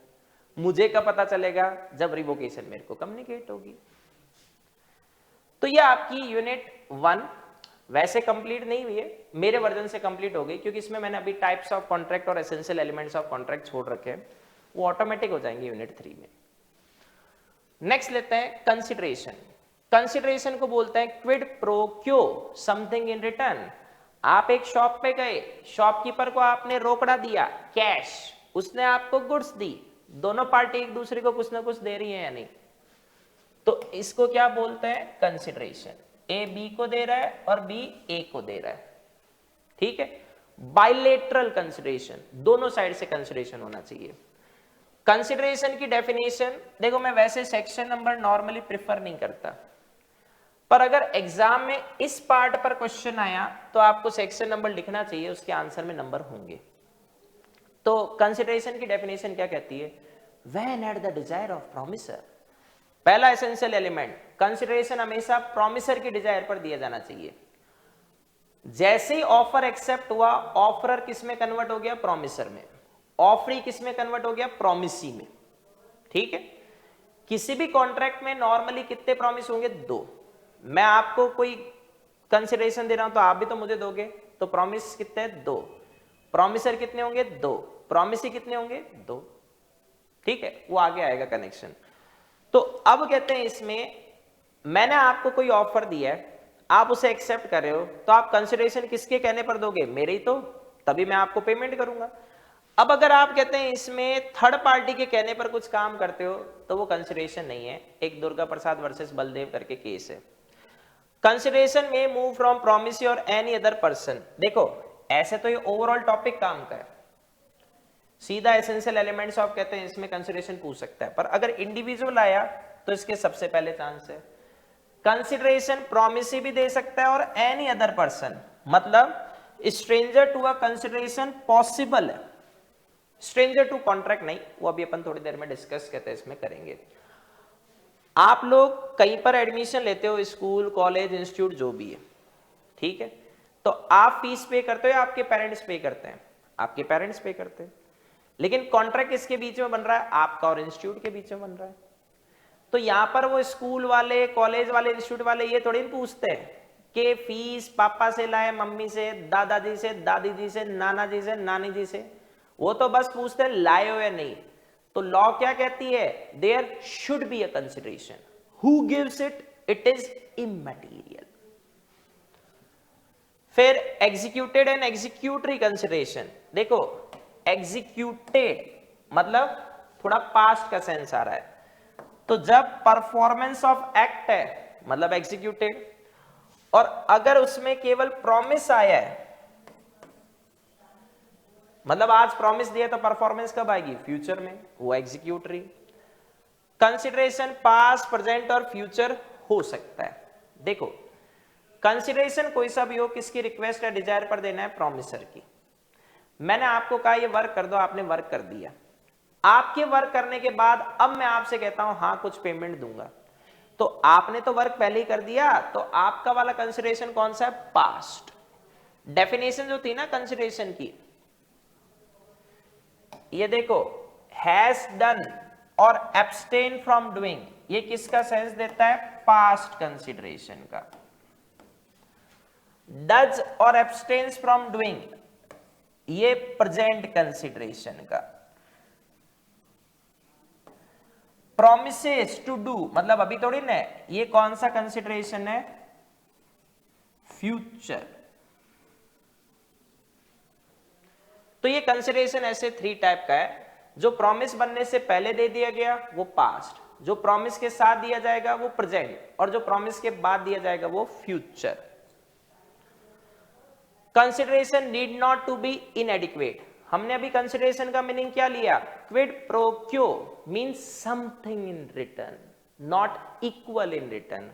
मुझे कब पता चलेगा? जब रिवोकेशन मेरे को कम्युनिकेट होगी। तो ये आपकी यूनिट 1 वैसे कंप्लीट नहीं हुई है, मेरे वर्जन से कंप्लीट हो गई, क्योंकि इसमें मैंने अभी टाइप्स ऑफ कॉन्ट्रैक्ट और एसेंशियल एलिमेंट्स ऑफ कॉन्ट्रैक्ट छोड़ रखे हैं, वो ऑटोमेटिक हो जाएंगे यूनिट 3 में। नेक्स्ट लेते हैं कंसिडरेशन। कंसिडरेशन को बोलते हैं क्विड प्रो क्यो, समथिंग इन रिटर्न। आप एक शॉप पे गए, शॉपकीपर को आपने रोकड़ा दिया कैश, उसने आपको गुड्स दी, दोनों पार्टी एक दूसरे को कुछ ना कुछ दे रही है या नहीं, तो इसको क्या बोलते हैं? कंसिडरेशन। ए बी को दे रहा है और बी ए को दे रहा है, ठीक है। बाइलेटरल कंसिडरेशन, दोनों साइड से कंसिडरेशन होना चाहिए। कंसिडरेशन की डेफिनेशन देखो, मैं वैसे सेक्शन नंबर नॉर्मली प्रिफर नहीं करता, पर अगर एग्जाम में इस पार्ट पर क्वेश्चन आया तो आपको सेक्शन नंबर लिखना चाहिए, उसके आंसर में नंबर होंगे। तो कंसिडरेशन की डेफिनेशन क्या कहती है? When at the desire of promiser, पहला एसेंशियल एलिमेंट, कंसिडरेशन हमेशा प्रॉमिसर की डिजायर पर दिया जाना चाहिए। जैसे ही ऑफर एक्सेप्ट हुआ, ऑफरर किस में कन्वर्ट हो गया? प्रॉमिसर में। ऑफरी किस में कन्वर्ट हो गया? प्रॉमिसी में, ठीक है। किसी भी कॉन्ट्रैक्ट में नॉर्मली कितने प्रॉमिस होंगे? 2। मैं आपको कोई कंसिडरेशन दे रहा हूं तो आप भी तो मुझे दोगे, तो प्रॉमिस कितने? 2। प्रॉमिसर कितने होंगे? 2। प्रॉमिसी कितने होंगे? 2, ठीक है। वो आगे आएगा कनेक्शन। तो अब कहते हैं इसमें मैंने आपको कोई ऑफर दिया है, आप उसे एक्सेप्ट कर रहे हो, तो आप कंसिडरेशन किसके कहने पर दोगे? मेरे ही तो, तभी मैं आपको पेमेंट करूंगा। अब अगर आप कहते हैं इसमें थर्ड पार्टी के कहने पर कुछ काम करते हो, तो वो कंसिडरेशन नहीं है। एक दुर्गा प्रसाद वर्सेस बलदेव करके केस है। कंसिडरेशन में मूव फ्रॉम प्रॉमिसी और एनी अदर पर्सन। देखो ऐसे तो ये ओवरऑल टॉपिक काम का है, सीधा एसेंशियल एलिमेंट्स ऑफ कहते हैं इसमें कंसिडरेशन पूछ सकता है, पर अगर इंडिविजुअल आया तो इसके सबसे पहले चांस है। कंसिडरेशन प्रॉमिसी भी दे सकता है और एनी अदर पर्सन, मतलब stranger to a consideration possible है, स्ट्रेंजर टू कॉन्ट्रैक्ट नहीं, वो अभी अपन थोड़ी देर में डिस्कस कहते हैं इसमें करेंगे। आप लोग कहीं पर एडमिशन लेते हो, स्कूल कॉलेज इंस्टीट्यूट जो भी है, ठीक है, तो आप फीस पे करते हो या आपके पेरेंट्स पे करते हैं? आपके पेरेंट्स पे करते हैं। लेकिन कॉन्ट्रैक्ट किसके बीच में बन रहा है? आपका और इंस्टीट्यूट के बीच में बन रहा है। तो यहां पर वो स्कूल वाले, कॉलेज वाले, इंस्टीट्यूट वाले ये थोड़ी पूछते हैं कि फीस पापा से लाए, मम्मी से, दादाजी से, दादी जी से, नाना जी से, नानी जी से, वो तो बस पूछते हैं लाए हो या नहीं। तो लॉ क्या कहती है? There should be a consideration, who gives it, it is immaterial. फिर एग्जीक्यूटेड एंड एग्जीक्यूटरी कंसिडरेशन। देखो एग्जीक्यूटेड मतलब थोड़ा पास्ट का सेंस आ रहा है, तो जब परफॉर्मेंस ऑफ एक्ट है मतलब एग्जीक्यूटेड, और अगर उसमें केवल प्रॉमिस आया है, मतलब आज प्रॉमिस दिया तो परफॉर्मेंस कब आएगी? फ्यूचर में, वो एग्जीक्यूटरी। कंसिडरेशन पास्ट, प्रेजेंट और फ्यूचर हो सकता है। देखो कंसिडरेशन कोई सा भी हो, किसकी रिक्वेस्ट या डिजायर पर देना है? प्रॉमिसर की। मैंने आपको कहा ये वर्क कर दो, आपने वर्क कर दिया। आपके वर्क करने के बाद अब मैं आपसे कहता हूं हाँ कुछ पेमेंट दूंगा, तो आपने तो वर्क पहले ही कर दिया, तो आपका वाला कंसिडरेशन कौन सा है? पास्ट। डेफिनेशन जो थी ना कंसिडरेशन की, ये देखो हैज डन और एब्सटेन फ्रॉम डूइंग, ये किसका सेंस देता है? पास्ट कंसिडरेशन का। डज और एब्सटेन्स फ्रॉम डूइंग, ये प्रेजेंट कंसिडरेशन का। प्रोमिसेस टू डू, मतलब अभी थोड़ी ना, ये कौन सा कंसिडरेशन है, फ्यूचर। तो ये कंसिडरेशन ऐसे 3 टाइप का है। जो प्रॉमिस बनने से पहले दे दिया गया वो पास्ट, जो प्रॉमिस के साथ दिया जाएगा वो प्रेजेंट, और जो प्रॉमिस के बाद दिया जाएगा वो future. Consideration need not to be inadequate. हमने अभी कंसिडरेशन का मीनिंग क्या लिया, quid pro quo means something in return, not equal in return.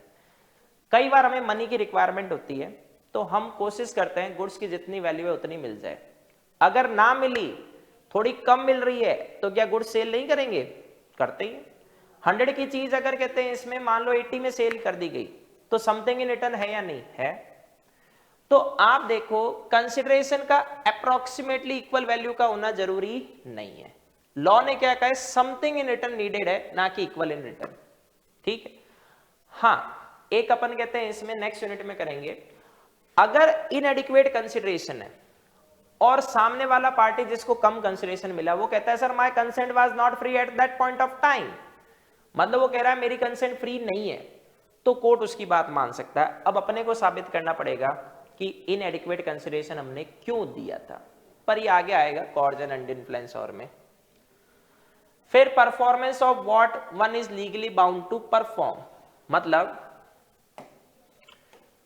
कई बार हमें मनी की रिक्वायरमेंट होती है तो हम कोशिश करते हैं गुड्स की जितनी वैल्यू है उतनी मिल जाए। अगर ना मिली, थोड़ी कम मिल रही है, तो क्या गुड्स सेल नहीं करेंगे, करते ही। 100 की चीज अगर कहते हैं इसमें मान लो 80 में सेल कर दी गई, तो समथिंग इन रिटर्न है या नहीं है। तो आप देखो कंसिडरेशन का अप्रोक्सीमेटली इक्वल वैल्यू का होना जरूरी नहीं है। लॉ ने क्या कहा है, समथिंग इन रिटर्न नीडेड है, ना कि इक्वल इन रिटर्न। ठीक है। हाँ, एक अपन कहते हैं इसमें नेक्स्ट यूनिट में करेंगे, अगर इनएडिक्वेट कंसिडरेशन है और सामने वाला पार्टी जिसको कम कंसिडरेशन मिला वो कहता है sir my consent was not free at that point of time, मतलब वो कह रहा है मेरी कंसेंट फ्री नहीं है, तो कोर्ट उसकी बात मान सकता है। अब अपने को साबित करना पड़ेगा कि इनएडिक्वेट कंसिडरेशन हमने क्यों दिया था, पर ये आगे आएगा कॉज एंड अंडर इन्फ्लुएंस और में। फिर performance of what one is legally bound to perform, मतलब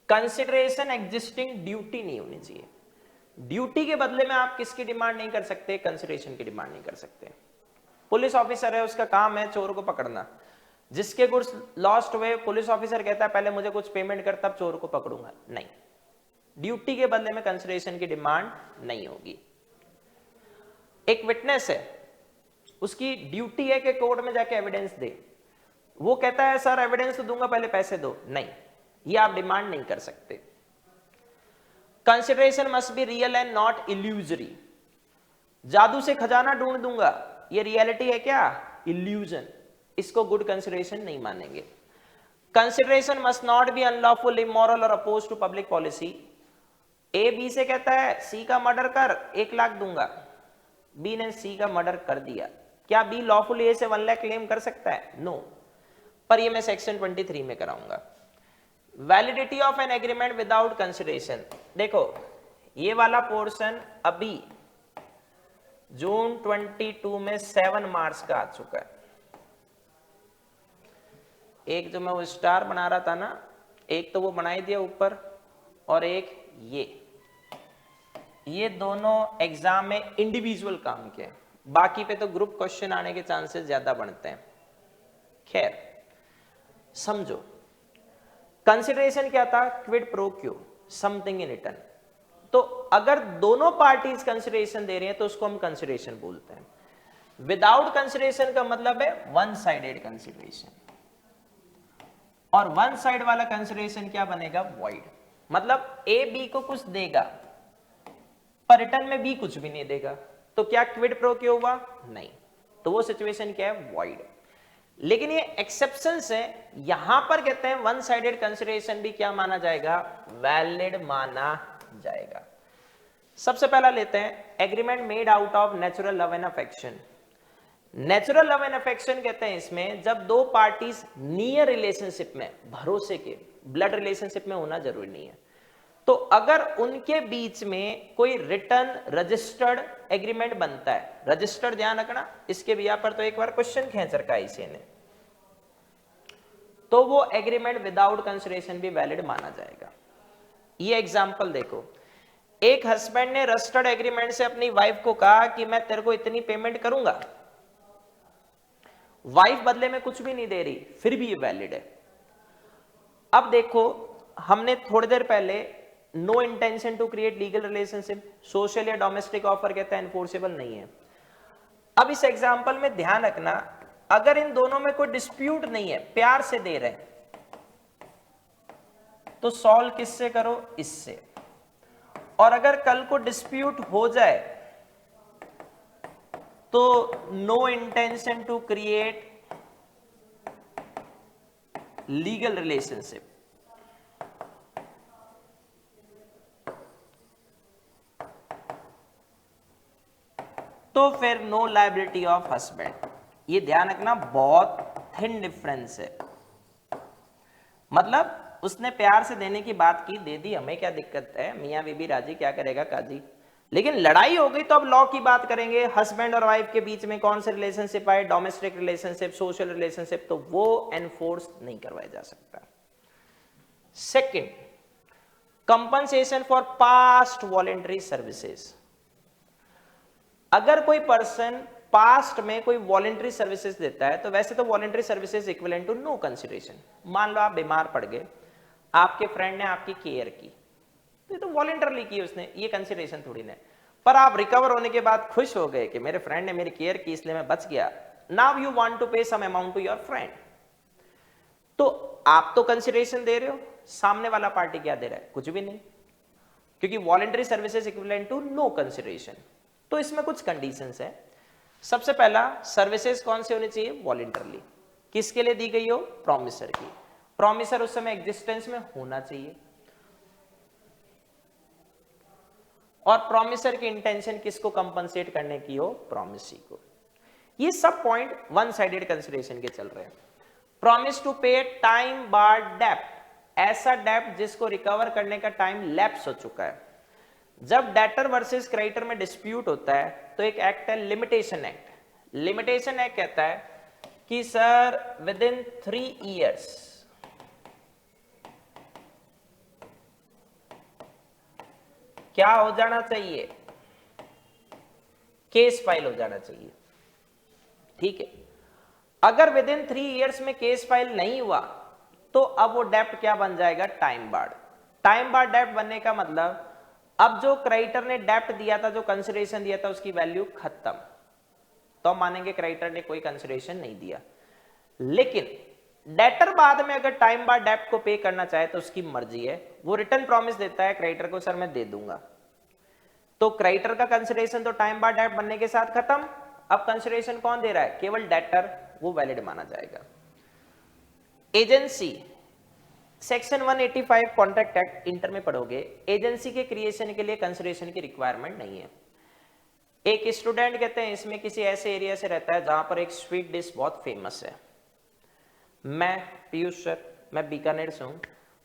कंसिडरेशन एग्जिस्टिंग ड्यूटी नहीं होनी चाहिए। ड्यूटी के बदले में आप किसकी डिमांड नहीं कर सकते, कंसिडरेशन की डिमांड नहीं कर सकते। पुलिस ऑफिसर है, उसका काम है चोर को पकड़ना, जिसके गुड्स लॉस्ट हुए पुलिस ऑफिसर कहता है पहले मुझे कुछ पेमेंट कर तब चोर को पकड़ूंगा, नहीं, ड्यूटी के बदले में कंसिडरेशन की डिमांड नहीं होगी। एक विटनेस है, उसकी ड्यूटी है कि कोर्ट में जाके एविडेंस दे, वो कहता है सर एविडेंस तो दूंगा पहले पैसे दो, नहीं, ये आप डिमांड नहीं कर सकते। Consideration must be real and not illusory, जादू से खजाना ढूंढ दूंगा, ये रियलिटी है क्या, इल्यूजन, इसको गुड कंसिडरेशन नहीं मानेंगे। Consideration must not be unlawful, immoral और opposed to public policy. A B से कहता है सी का मर्डर कर 1 लाख दूंगा, बी ने सी का मर्डर कर दिया, क्या बी लॉफुल ए से 1 लाख क्लेम कर सकता है, नो, पर ये मैं सेक्शन 23 में कराऊंगा। Validity of an agreement without consideration, देखो ये वाला पोर्शन अभी जून 22 में 7 मार्च का आ चुका है। एक जो मैं वो स्टार बना रहा था ना, एक तो वो बनाई दिया ऊपर, और एक ये दोनों एग्जाम में इंडिविजुअल काम के, बाकी पे तो ग्रुप क्वेश्चन आने के चांसेस ज्यादा बनते हैं। खैर समझो, कंसिडरेशन क्या था, क्विड प्रो क्यो, समथिंग इन रिटर्न। तो अगर दोनों पार्टीज कंसिडरेशन दे रहे हैं तो उसको हम कंसिडरेशन बोलते हैं। विदाउट कंसिडरेशन का मतलब है वन साइडेड कंसिडरेशन, और वन साइड वाला कंसिडरेशन क्या बनेगा, वॉइड, मतलब ए बी को कुछ देगा पर रिटर्न में बी कुछ भी नहीं देगा, तो क्या क्विड प्रो क्यो हुआ, नहीं, तो वो सिचुएशन क्या है, वॉइड। लेकिन ये एक्सेप्शंस है, यहां पर कहते हैं वन साइडेड कंसिडरेशन भी क्या माना जाएगा, वैलिड माना जाएगा। सबसे पहला लेते हैं agreement made out of natural love and affection. Natural love and affection कहते हैं इसमें जब दो पार्टीज नियर रिलेशनशिप में, भरोसे के ब्लड रिलेशनशिप में होना जरूरी नहीं है, तो अगर उनके बीच में कोई रिटर्न रजिस्टर्ड एग्रीमेंट बनता है, रजिस्टर्ड ध्यान रखना, इसके भी यहां पर तो एक बार क्वेश्चन खेच रखा है इसी ने, तो वो एग्रीमेंट विदाउट कंसिडरेशन भी वैलिड माना जाएगा। ये एग्जांपल देखो, एक हस्बैंड ने रजिस्टर्ड एग्रीमेंट से अपनी वाइफ को कहा कि मैं तेरे को इतनी पेमेंट करूंगा, वाइफ बदले में कुछ भी नहीं दे रही, फिर भी ये वैलिड है। अब देखो हमने थोड़ी देर पहले no intention to create legal relationship, social या डोमेस्टिक ऑफर कहता है एनफोर्सेबल नहीं है। अब इस एग्जांपल में ध्यान रखना, अगर इन दोनों में कोई डिस्प्यूट नहीं है, प्यार से दे रहे हैं, तो सॉल्व किससे करो, इससे। और अगर कल को डिस्प्यूट हो जाए तो no intention to create legal relationship, तो फिर नो लायबिलिटी ऑफ हस्बैंड। ये ध्यान रखना, बहुत थिन डिफरेंस है, मतलब उसने प्यार से देने की बात की, दे दी, हमें क्या दिक्कत है, मियाँ बीबी राजी, क्या करेगा काजी। लेकिन लड़ाई हो गई तो अब लॉ की बात करेंगे, हस्बैंड और वाइफ के बीच में कौन से रिलेशनशिप आए, डोमेस्टिक रिलेशनशिप, सोशल रिलेशनशिप, तो वो एनफोर्स नहीं करवाया जा सकता। Second, compensation for past voluntary services. अगर कोई पर्सन पास्ट में कोई वॉलेंटरी सर्विसेज देता है तो वैसे तो voluntary services equivalent to no consideration. मान लो आप बीमार पड़ गए, आपके फ्रेंड ने आपकी केयर की, तो वॉलेंटरली की उसने, ये कंसिडरेशन थोड़ी ना। पर आप रिकवर होने के बाद खुश हो गए कि मेरे फ्रेंड ने मेरी केयर की इसलिए मैं बच गया, now you want to pay some amount to your friend, तो आप तो कंसिडरेशन दे रहे हो, सामने वाला पार्टी क्या दे रहा है, कुछ भी नहीं, क्योंकि voluntary services equivalent to no consideration. तो इसमें कुछ कंडीशंस है। सबसे पहला, सर्विसेज कौन सी होनी चाहिए, वॉलेंटरली। किसके लिए दी गई हो, प्रॉमिसर की। प्रॉमिसर उस समय एग्जिस्टेंस में होना चाहिए, और प्रॉमिसर की इंटेंशन किसको कंपनसेट करने की हो, प्रॉमिसी को। ये सब पॉइंट वन साइडेड कंसिडरेशन के चल रहे हैं। प्रॉमिस टू पे टाइम बार डेप्ट, ऐसा डेप्ट जिसको रिकवर करने का टाइम लैप्स हो चुका है। जब डेटर वर्सेस क्रेडिटर में डिस्प्यूट होता है तो एक एक्ट है लिमिटेशन एक्ट। लिमिटेशन एक्ट कहता है कि सर विद इन 3 years क्या हो जाना चाहिए, केस फाइल हो जाना चाहिए, ठीक है। अगर विद इन 3 years में केस फाइल नहीं हुआ तो अब वो डेप्ट क्या बन जाएगा, टाइम बार्ड। टाइम बार्ड डेप्ट बनने का मतलब अब जो क्रेडिटर ने डेप्ट दिया था, जो कंसिडरेशन दिया था, उसकी वैल्यू खत्म, तो मानेंगे क्रेडिटर ने कोई कंसिडरेशन नहीं दिया। लेकिन डेटर बाद में अगर टाइम बार डेप्ट को पे करना चाहे तो उसकी मर्जी है, वो रिटर्न प्रॉमिस देता है क्रेडिटर को, सर मैं दे दूंगा, तो क्रेडिटर का कंसिडरेशन तो टाइम बार डेप्ट बनने के साथ खत्म। अब कंसिडरेशन कौन दे रहा है, केवल डेटर, वो वैलिड माना जाएगा। Agency, section 185 contract act inter में पढ़ोगे, एजेंसी के क्रिएशन के लिए कंसिडरेशन की रिक्वायरमेंट नहीं है। एक स्टूडेंट कहते हैं इसमें किसी ऐसे एरिया से रहता है जहां पर एक स्वीट डिश बहुत फेमस है, मैं पीयूष सर, मैं बीकानेर से हूं,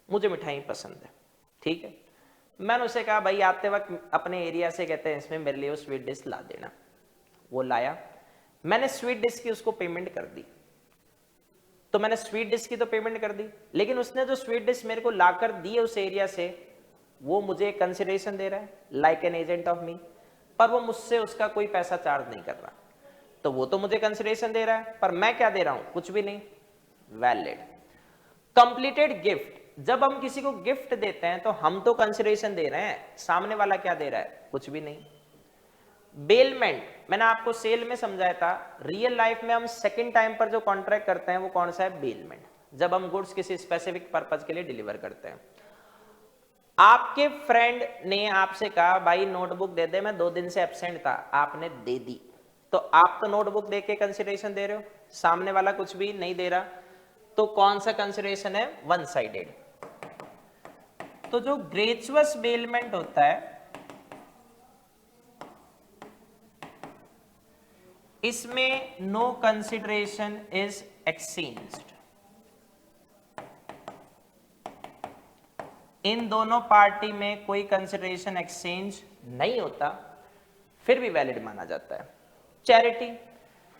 मुझे मिठाई पसंद है, ठीक है। मैंने उसे कहा भाई आते वक्त अपने एरिया से कहते हैं इसमें मेरे लिए वो स्वीट डिश ला देना, वो लाया, मैंने स्वीट डिश की उसको पेमेंट कर दी, तो मैंने स्वीट डिश की तो पेमेंट कर दी, लेकिन उसने जो स्वीट डिश मेरे को लाकर दी है उस एरिया से, वो मुझे कंसिडरेशन दे रहा है like an agent of me, पर वो मुझसे उसका कोई पैसा चार्ज नहीं कर रहा, तो वो तो मुझे कंसिडरेशन दे रहा है, पर मैं क्या दे रहा हूं, कुछ भी नहीं, वैलिड। कंप्लीटेड गिफ्ट, जब हम किसी को गिफ्ट देते हैं तो हम तो कंसिडरेशन दे रहे हैं, सामने वाला क्या दे रहा है, कुछ भी नहीं। बेलमेंट, मैंने आपको सेल में समझाया था, रियल लाइफ में हम सेकंड टाइम पर जो कॉन्ट्रैक्ट करते हैं वो कौन सा है, बेलमेंट, जब हम गुड्स किसी स्पेसिफिक पर्पज के लिए डिलीवर करते हैं। आपके फ्रेंड ने आपसे कहा भाई नोटबुक दे दे, मैं 2 दिन से एब्सेंट था, आपने दे दी, तो आप तो नोटबुक दे के कंसिडरेशन दे रहे हो, सामने वाला कुछ भी नहीं दे रहा, तो कौन सा कंसिडरेशन है, वन साइडेड। तो जो ग्रेचुअस बेलमेंट होता है इसमें नो कंसिडरेशन इज एक्सचेंज्ड, इन दोनों पार्टी में कोई कंसिडरेशन एक्सचेंज नहीं होता, फिर भी वैलिड माना जाता है। चैरिटी,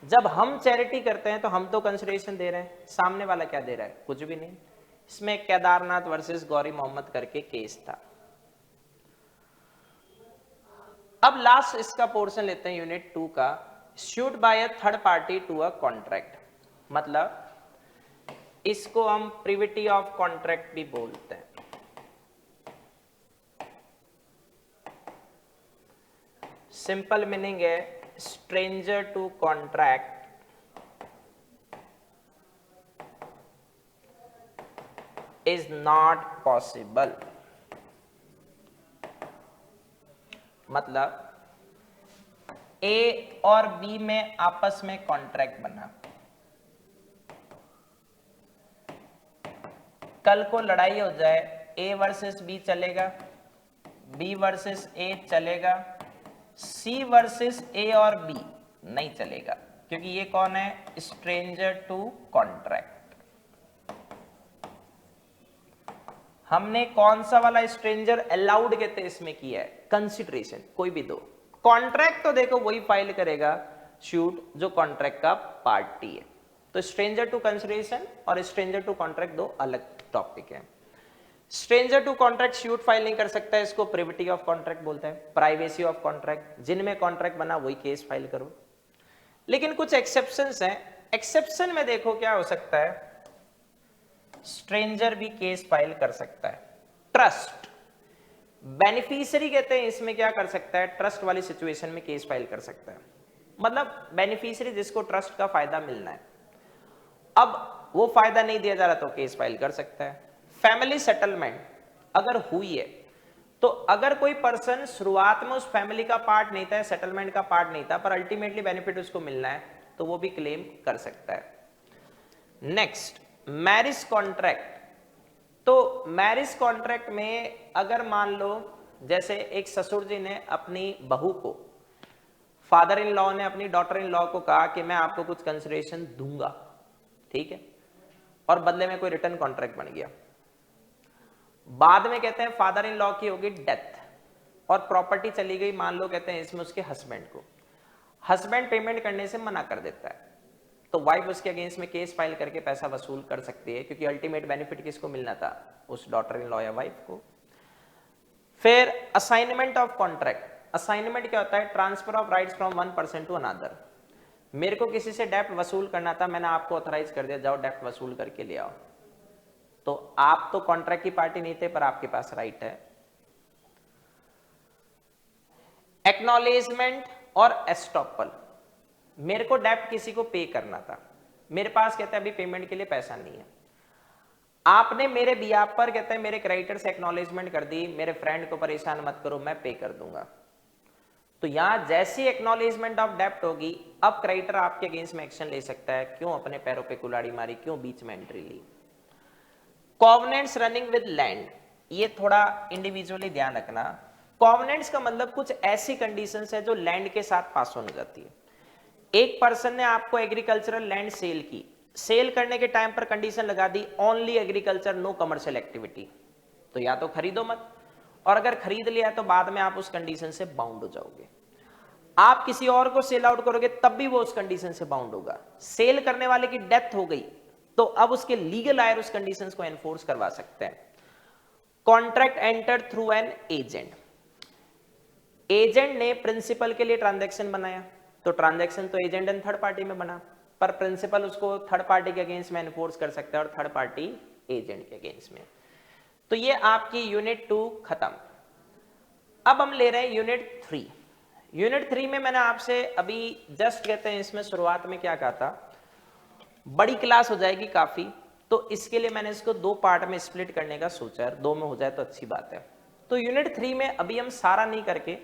जब हम चैरिटी करते हैं तो हम तो कंसिडरेशन दे रहे हैं, सामने वाला क्या दे रहा है, कुछ भी नहीं। इसमें केदारनाथ वर्सेस गौरी मोहम्मद करके केस था। अब लास्ट इसका पोर्शन लेते हैं यूनिट 2 का, sued by a third party to a contract, मतलब इसको हम प्रिविटी ऑफ कॉन्ट्रैक्ट भी बोलते हैं। सिंपल मीनिंग है stranger to contract is not possible, मतलब ए और बी में आपस में कॉन्ट्रैक्ट बना, कल को लड़ाई हो जाए, ए वर्सेस बी चलेगा, बी वर्सेस ए चलेगा, सी वर्सेस ए और बी नहीं चलेगा, क्योंकि ये कौन है, स्ट्रेंजर टू कॉन्ट्रैक्ट। हमने कौन सा वाला स्ट्रेंजर अलाउड कहते हैं इसमें किया है, कंसिडरेशन, कोई भी दो। कॉन्ट्रैक्ट तो देखो वही फाइल करेगा शूट जो कॉन्ट्रैक्ट का पार्टी है। तो स्ट्रेंजर टू कंसिडरेशन और स्ट्रेंजर टू कॉन्ट्रैक्ट दो अलग टॉपिक है। Stranger to contract suit file नहीं कर सकता है, इसको प्रिविटी ऑफ कॉन्ट्रैक्ट बोलते हैं, प्राइवेसी ऑफ कॉन्ट्रैक्ट, जिनमें कॉन्ट्रैक्ट बना वही केस फाइल करो। लेकिन कुछ एक्सेप्शंस हैं, एक्सेप्शन में देखो क्या हो सकता है, स्ट्रेंजर भी केस फाइल कर सकता है। ट्रस्ट बेनिफिशियरी कहते हैं इसमें क्या कर सकता है, ट्रस्ट वाली सिचुएशन में केस फाइल कर सकता है, मतलब बेनिफिशियरी जिसको ट्रस्ट का फायदा मिलना है, अब वो फायदा नहीं दिया जा रहा तो केस फाइल कर सकता है। फैमिली सेटलमेंट अगर हुई है तो अगर कोई पर्सन शुरुआत में उस फैमिली का पार्ट नहीं था, सेटलमेंट का पार्ट नहीं था, पर अल्टीमेटली बेनिफिट उसको मिलना है तो वो भी क्लेम कर सकता है। Next, marriage contract. तो मैरिज कॉन्ट्रैक्ट में अगर मान लो जैसे एक ससुर जी ने अपनी बहू को, फादर इन लॉ ने अपनी डॉटर इन लॉ को कहा कि मैं आपको कुछ कंसिडरेशन दूंगा, ठीक है, और बदले में कोई रिटर्न कॉन्ट्रैक्ट बन गया। बाद में कहते हैं फादर इन लॉ की होगी डेथ और प्रॉपर्टी चली गई, मान लो कहते हैं इसमें उसके हस्बैंड को, हस्बैंड पेमेंट करने से मना कर देता है, तो वाइफ उसके अगेंस्ट में केस फाइल करके पैसा वसूल कर सकती है, क्योंकि अल्टीमेट बेनिफिट किसको मिलना था, उस डॉटर इन लॉ या वाइफ को। फिर असाइनमेंट ऑफ कॉन्ट्रैक्ट। असाइनमेंट क्या होता है, transfer of rights from one person to another. मेरे को किसी से डेप्ट वसूल करना था, मैंने आपको ऑथराइज कर दिया, जाओ डेप्ट वसूल करके ले आओ, तो आप तो कॉन्ट्रैक्ट की पार्टी नहीं थे पर आपके पास राइट है। एक्नॉलेजमेंट और एस्टॉपल, मेरे को डेप्ट किसी को पे करना था, मेरे पास कहते हैं अभी पेमेंट के लिए पैसा नहीं है, आपने मेरे बिहाफ पर कहते हैं मेरे क्रेडिटर से एक्नॉलेजमेंट कर दी, मेरे फ्रेंड को परेशान मत करो मैं पे कर दूंगा, तो यहां जैसी एक्नॉलेजमेंट ऑफ डेप्ट होगी अब क्रेडिटर आपके अगेंस्ट में एक्शन ले सकता है, क्यों अपने पैरों पे कुल्हाड़ी मारी, क्यों बीच में एंट्री ली। कॉवेनेंट्स रनिंग विद लैंड, ये थोड़ा इंडिविजुअली ध्यान रखना। कॉवेनेंट्स का मतलब कुछ ऐसी कंडीशंस है जो लैंड के साथ पास ऑन हो जाती है। एक पर्सन ने आपको एग्रीकल्चरल लैंड सेल की, सेल करने के टाइम पर कंडीशन लगा दी only agriculture no commercial activity, तो या तो खरीदो मत, और अगर खरीद लिया तो बाद में आप उस कंडीशन से बाउंड हो जाओगे। आप किसी और को सेल आउट करोगे तब भी वो उस कंडीशन से बाउंड होगा। सेल करने वाले की डेथ हो गई तो अब उसके लीगल आयर उस कंडीशंस को एनफोर्स करवा सकते हैं। Contract enter through an agent, agent ने प्रिंसिपल के लिए ट्रांजैक्शन बनाया, तो ट्रांजैक्शन तो एजेंट एंड थर्ड पार्टी में बना, पर प्रिंसिपल उसको थर्ड पार्टी के अगेंस्ट में एनफोर्स कर सकता है और थर्ड पार्टी एजेंट के अगेंस्ट में। तो ये आपकी यूनिट 2 खत्म। अब हम ले रहे हैं यूनिट 3। यूनिट 3 में मैंने आपसे अभी जस्ट कहते हैं इसमें शुरुआत में क्या कहा था, बड़ी क्लास हो जाएगी काफी, तो इसके लिए मैंने इसको 2 पार्ट में स्प्लिट करने का सोचा है, 2 में हो जाए तो अच्छी बात है। तो यूनिट 3 में अभी हम सारा नहीं करके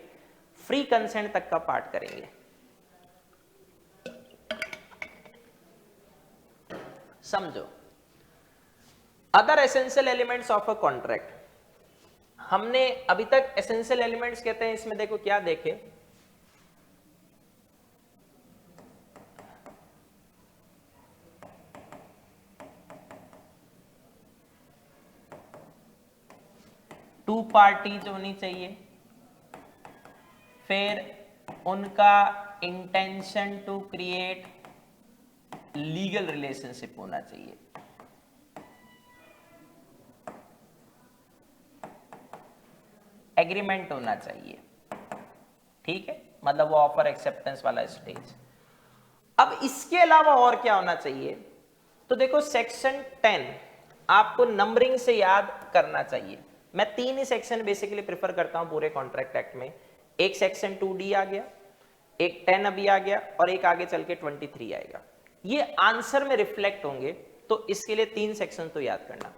फ्री कंसेंट तक का पार्ट करेंगे। समझो, other essential elements of a contract. हमने अभी तक एसेंशियल एलिमेंट्स कहते हैं इसमें देखो क्या देखे, टू पार्टीज होनी चाहिए, फिर उनका intention to create legal relationship होना चाहिए, एग्रीमेंट होना चाहिए, ठीक है, मतलब वो ऑफर एक्सेप्टेंस वाला स्टेज। अब इसके अलावा और क्या होना चाहिए, तो देखो सेक्शन 10 आपको नंबरिंग से याद करना चाहिए। मैं 3 ही सेक्शन बेसिकली प्रेफर करता हूं पूरे कॉन्ट्रैक्ट एक्ट में, एक सेक्शन 2D आ गया, एक 10 अभी आ गया और एक आगे चल के 23 आएगा। ये आंसर में रिफ्लेक्ट होंगे, तो इसके लिए 3 सेक्शन तो याद करना।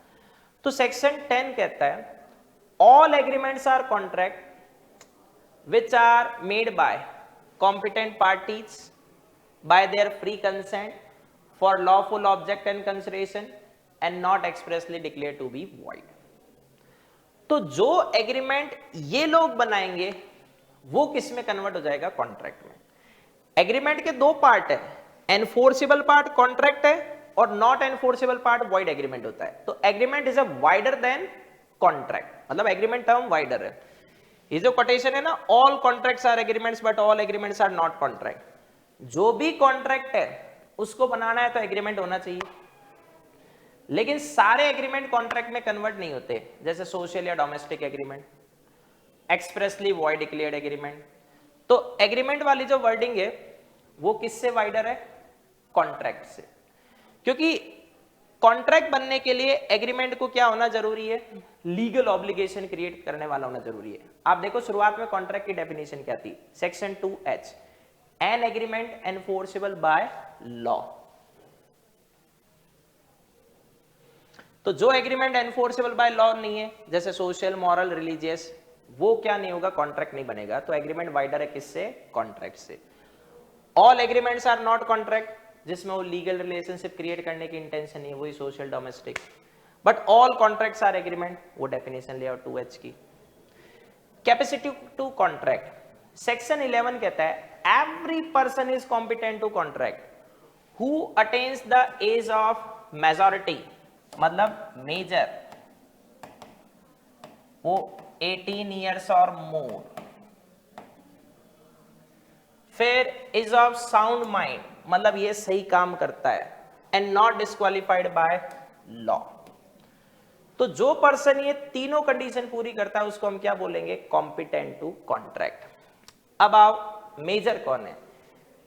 तो सेक्शन 10 कहता है all agreements are contract which are made by competent parties by their free consent for lawful object and consideration and not expressly declared to be void। तो जो एग्रीमेंट ये लोग बनाएंगे वो किस में कन्वर्ट हो जाएगा, कॉन्ट्रैक्ट में। एग्रीमेंट के 2 पार्ट है, एनफोर्सेबल पार्ट कॉन्ट्रैक्ट है और not enforceable part void agreement होता है। तो agreement is a wider than contract, मतलब एग्रीमेंट टर्म वाइडर है। ये जो कोटेशन है ना, all contracts are agreements but all agreements are not contract. जो भी कॉन्ट्रैक्ट है उसको बनाना है तो एग्रीमेंट होना चाहिए, लेकिन सारे एग्रीमेंट कॉन्ट्रैक्ट में कन्वर्ट नहीं होते, जैसे सोशल या domestic agreement, expressly void declared agreement. तो एग्रीमेंट वाली जो वर्डिंग है वो किससे वाइडर है? कॉन्ट्रैक्ट से, क्योंकि कॉन्ट्रैक्ट बनने के लिए एग्रीमेंट को क्या होना जरूरी है? लीगल ऑब्लिगेशन क्रिएट करने वाला होना जरूरी है। आप देखो शुरुआत में कॉन्ट्रैक्ट की डेफिनेशन क्या थी, section 2H, an agreement enforceable by law. तो जो एग्रीमेंट एनफोर्सेबल बाय लॉ नहीं है, जैसे सोशल, मॉरल, रिलीजियस, वो क्या नहीं होगा? कॉन्ट्रैक्ट नहीं बनेगा। तो एग्रीमेंट वाइडर है किससे? कॉन्ट्रैक्ट से। All agreements are not contract, जिसमें वो लीगल रिलेशनशिप क्रिएट करने की इंटेंशन नहीं है, वही social, domestic. But all contracts are agreement, वो डेफिनेशन ले आओ 2H की। कैपेसिटी टू कॉन्ट्रैक्ट, सेक्शन 11 कहता है every person is competent to contract who attains the age of majority, मतलब मेजर, वो 18 ईयर्स और मोर। फिर इज ऑफ साउंड माइंड, मतलब ये सही काम करता है, and not disqualified by law. तो जो पर्सन ये तीनों कंडीशन पूरी करता है उसको हम क्या बोलेंगे? Competent to contract. अब आओ, मेजर कौन है?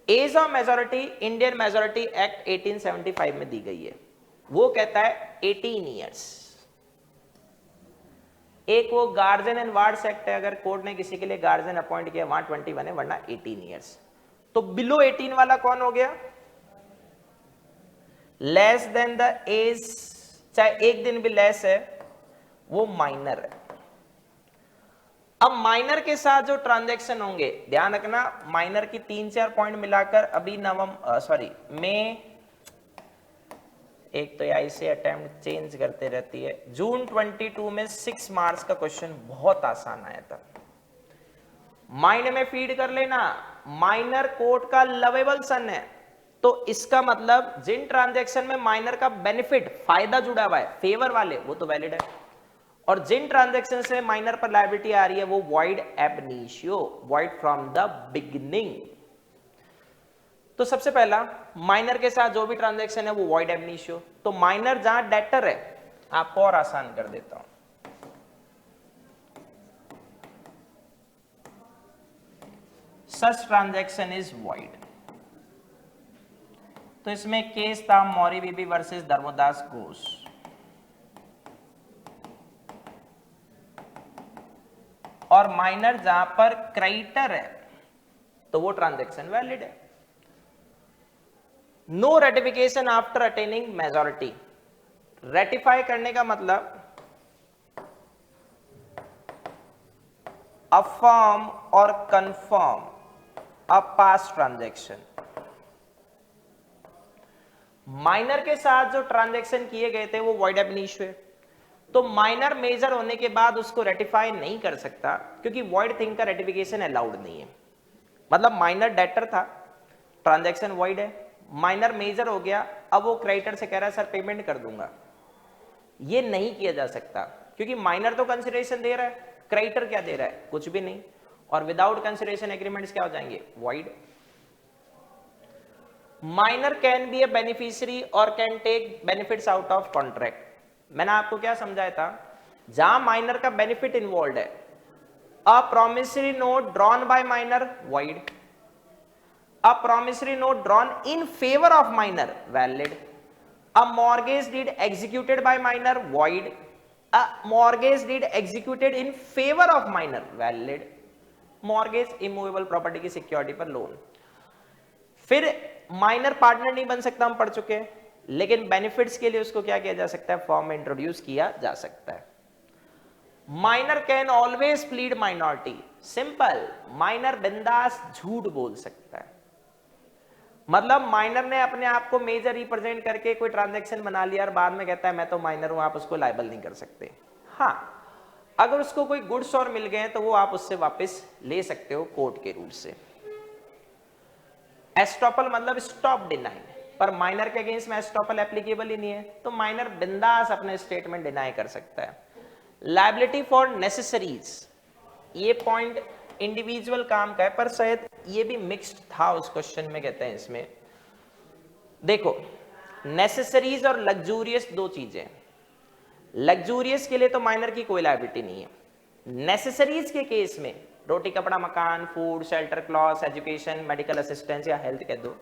Age of majority Indian majority act 1875 में दी गई है, वो कहता है 18 ईयर्स। एक वो गार्जियन एंड वार्ड्स एक्ट है, अगर कोर्ट ने किसी के लिए गार्जियन अपॉइंट किया वहां 21 है, वरना 18 ईयर्स। तो बिलो 18 वाला कौन हो गया? लेस देन द एज, चाहे एक दिन भी लेस है, वो माइनर है। अब माइनर के साथ जो ट्रांजैक्शन होंगे, ध्यान रखना, माइनर की 3-4 पॉइंट मिलाकर अभी मई, एक तो ऐसे अटेम्प्ट चेंज करते रहती है, जून 22 में 6 मार्च का क्वेश्चन बहुत आसान आया था। माइंड में फीड कर लेना, माइनर कोर्ट का लवेबल सन है, तो इसका मतलब जिन ट्रांजैक्शन में माइनर का बेनिफिट, फायदा जुड़ा हुआ है, फेवर वाले, वो तो वैलिड है, और जिन ट्रांजैक्शन से माइनर पर लायबिलिटी आ रही है वो वॉइड एब initio, void from the beginning. तो सबसे पहला, माइनर के साथ जो भी ट्रांजैक्शन है वो वॉइड एब इनिशियो। तो माइनर जहां डेटर है, आपको और आसान कर देता हूं, सच ट्रांजैक्शन इज वॉइड। तो इसमें केस था मौरी बीबी वर्सेस धर्मदास घोष। और माइनर जहां पर क्रेडिटर है तो वो ट्रांजैक्शन वैलिड है। No ratification after attaining majority, ratify करने का मतलब अफर्म और confirm a past transaction. Minor के साथ जो ट्रांजैक्शन किए गए थे वो वॉइड एब इनिशियो है, तो माइनर मेजर होने के बाद उसको रेटिफाई नहीं कर सकता, क्योंकि वॉइड थिंग का रेटिफिकेशन अलाउड नहीं है। मतलब माइनर डेटर था, ट्रांजैक्शन वॉइड है, माइनर मेजर हो गया, अब वो क्रेडिटर से कह रहा है सर पेमेंट कर दूंगा, ये नहीं किया जा सकता, क्योंकि माइनर तो कंसिडरेशन दे रहा है, क्रेडिटर क्या दे रहा है? कुछ भी नहीं। और विदाउट कंसिडरेशन एग्रीमेंट्स क्या हो जाएंगे? Void. Minor can be a beneficiary और can take benefits out of contract. मैंने आपको क्या समझाया था? जहां माइनर का बेनिफिट इन्वॉल्व है, a promissory note drawn by minor void, a promissory note drawn in favour of minor valid, a mortgage deed executed by minor void, a mortgage deed executed in favour of minor valid, mortgage immovable property की security पर loan. फिर minor partner नहीं बन सकता, हम पढ़ चुके हैं, लेकिन बेनिफिट्स के लिए उसको क्या किया जा सकता है? फॉर्म में इंट्रोड्यूस किया जा सकता है। Minor can always plead minority, simple, minor बिंदास झूठ बोल सकता है। मतलब माइनर ने अपने आप को मेजर रिप्रेजेंट करके कोई ट्रांजैक्शन बना लिया और बाद में कहता है मैं तो माइनर हूं, आप उसको लायबल नहीं कर सकते। हाँ, अगर उसको कोई गुड्स और मिल गए तो वो आप उससे वापस ले सकते हो कोर्ट के रूल से। एस्टॉपल मतलब स्टॉप डिनाइंग, पर माइनर के अगेंस्ट में एस्टॉपल एप्लीकेबल ही नहीं है, तो माइनर बिंदास अपने स्टेटमेंट डिनाई कर सकता है। लायबिलिटी फॉर नेसेसरीज, ये पॉइंट इंडिविजुअल काम का है, पर शायद ये भी मिक्स्ड था उस क्वेश्चन में, कहते हैं इसमें देखो नेसेसरीज और लग्जूरियस दो चीजें। लग्जूरियस के लिए तो माइनर की कोई लायबिलिटी नहीं है, नेसेसरीज के केस में रोटी कपड़ा मकान food shelter cloth education medical assistance या हेल्थ कह दो,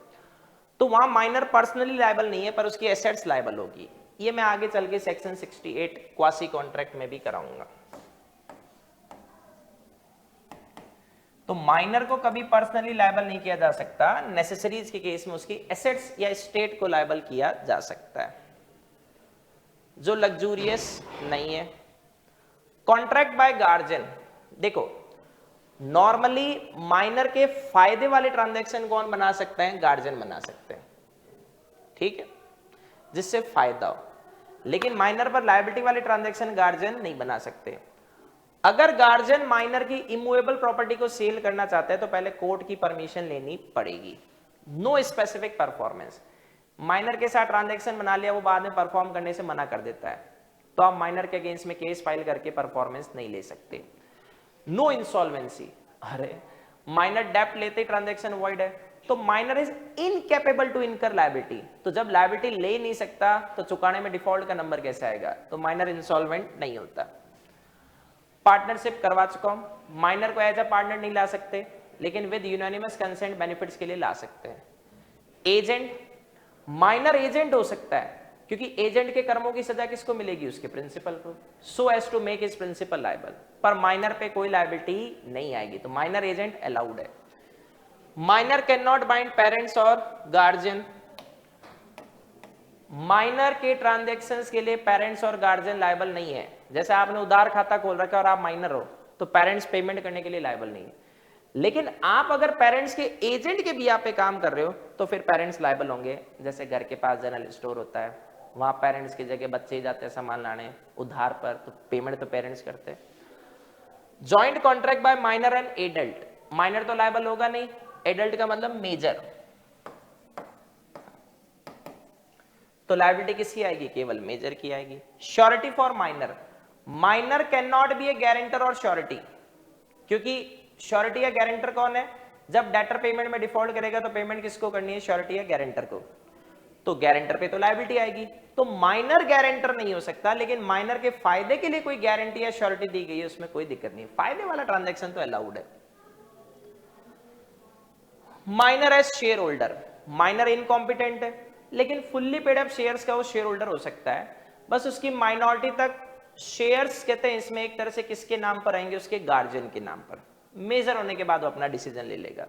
तो वहां माइनर पर्सनली लायबल नहीं है, पर उसकी एसेट्स लायबल होगी। ये मैं आगे चल के सेक्शन 68 क्वासी कॉन्ट्रैक्ट में भी कराऊंगा। तो माइनर को कभी पर्सनली लायबल नहीं किया जा सकता, नेसेसरीज के केस में उसकी एसेट्स या स्टेट को लायबल किया जा सकता है, जो लग्जूरियस नहीं है। कॉन्ट्रैक्ट बाय गार्जियन, देखो नॉर्मली माइनर के फायदे वाले ट्रांजैक्शन कौन बना सकते हैं? गार्जियन बना सकते हैं, ठीक है, जिससे फायदा हो। लेकिन माइनर पर लायबिलिटी वाले ट्रांजैक्शन गार्जियन नहीं बना सकते। अगर गार्जियन माइनर की इमूवेबल प्रॉपर्टी को सेल करना चाहता है तो पहले कोर्ट की परमिशन लेनी पड़ेगी। नो स्पेसिफिक परफॉर्मेंस, माइनर के साथ ट्रांजैक्शन बना लिया, वो बाद में परफॉर्म करने से मना कर देता है, तो आप माइनर के अगेंस्ट में केस फाइल करके परफॉर्मेंस नहीं ले सकते। नो इंसॉल्वेंसी, अरे माइनर डेप्ट लेते ट्रांजैक्शन वॉइड है, तो minor is incapable to incur liability, तो जब लायबिलिटी ले नहीं सकता तो चुकाने में डिफॉल्ट का नंबर कैसे आएगा? तो माइनर इंसॉल्वेंट नहीं होता। पार्टनरशिप करवा चुका हूं, माइनर को एज अ पार्टनर नहीं ला सकते, लेकिन विद यूनानिमस कंसेंट बेनिफिट्स के लिए ला सकते हैं। एजेंट, माइनर एजेंट हो सकता है, क्योंकि एजेंट के कर्मों की सजा किसको मिलेगी? उसके प्रिंसिपल को, so as to make his principal liable, पर माइनर पे कोई लायबिलिटी नहीं आएगी, तो माइनर एजेंट अलाउड है। माइनर कैन नॉट बाइंड पेरेंट्स और गार्जियन, माइनर के ट्रांजैक्शंस के लिए पेरेंट्स और गार्जियन लायबल नहीं है। जैसे आपने उधार खाता खोल रखा और आप माइनर हो, तो पेरेंट्स पेमेंट करने के लिए लायबल नहीं है, लेकिन आप अगर पेरेंट्स के एजेंट के बिया पे काम कर रहे हो तो फिर पेरेंट्स लायबल होंगे। जैसे घर के पास जनरल स्टोर होता है, वहां पेरेंट्स की जगह बच्चे ही जाते हैं सामान लाने उधार पर, तो पेमेंट तो पेरेंट्स करते हैं। Joint contract by minor and adult, minor तो लायबल होगा नहीं, एडल्ट का मतलब मेजर, तो लायबिलिटी किसकी आएगी? केवल मेजर की आएगी। Surety for minor, minor cannot not B A guarantor और श्योरिटी, क्योंकि श्योरिटी या गारंटर कौन है? जब डेटर पेमेंट में डिफॉल्ट करेगा तो पेमेंट किसको करनी है? श्योरिटी या गारंटर को, तो गारंटर पे तो लायबिलिटी आएगी, तो माइनर गारंटर नहीं हो सकता, लेकिन माइनर के फायदे के लिए कोई गारंटी या श्योरिटी दी गई है, उसमें कोई दिक्कत नहीं, फायदे वाला ट्रांजैक्शन तो अलाउड है। Minor as shareholder, minor incompetent है, लेकिन फुल्ली पेड अप शेयर्स का वो शेयर होल्डर हो सकता है, बस उसकी माइनॉरिटी तक शेयर्स कहते हैं इसमें एक तरह से किसके नाम पर आएंगे? उसके गार्जियन के नाम पर, मेजर होने के बाद वो अपना डिसीजन ले लेगा।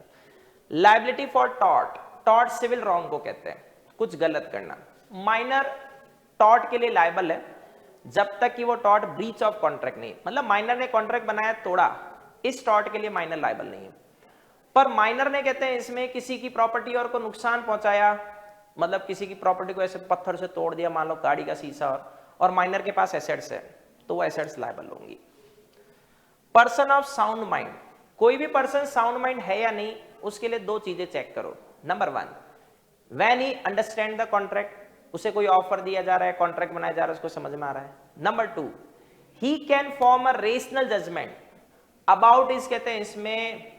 Liability for tort, tort civil wrong को कहते हैं, कुछ गलत करना। माइनर टॉर्ट के लिए लायबल है जब तक कि वो टॉर्ट ब्रीच ऑफ कॉन्ट्रैक्ट नहीं, मतलब माइनर ने कॉन्ट्रैक्ट बनाया तोड़ा, इस टॉर्ट के लिए माइनर लायबल नहीं है। पर माइनर ने कहते हैं इसमें किसी की प्रॉपर्टी और को नुकसान पहुंचाया, मतलब किसी की प्रॉपर्टी को ऐसे पत्थर से तोड़ दिया, मान लो गाड़ी का शीशा, और माइनर के पास एसेट्स है, तो वो एसेट्स लायबल होंगी। पर्सन ऑफ साउंड माइंड, कोई भी पर्सन साउंड माइंड है या नहीं, उसके लिए दो चीजें चेक करो। Number 1, when he understand the contract, उसे कोई ऑफर दिया जा रहा है, कॉन्ट्रैक्ट बनाया जा रहा है, उसको समझ में आ रहा है। Number 2, he can form a rational judgement about इस, कहते हैं इसमें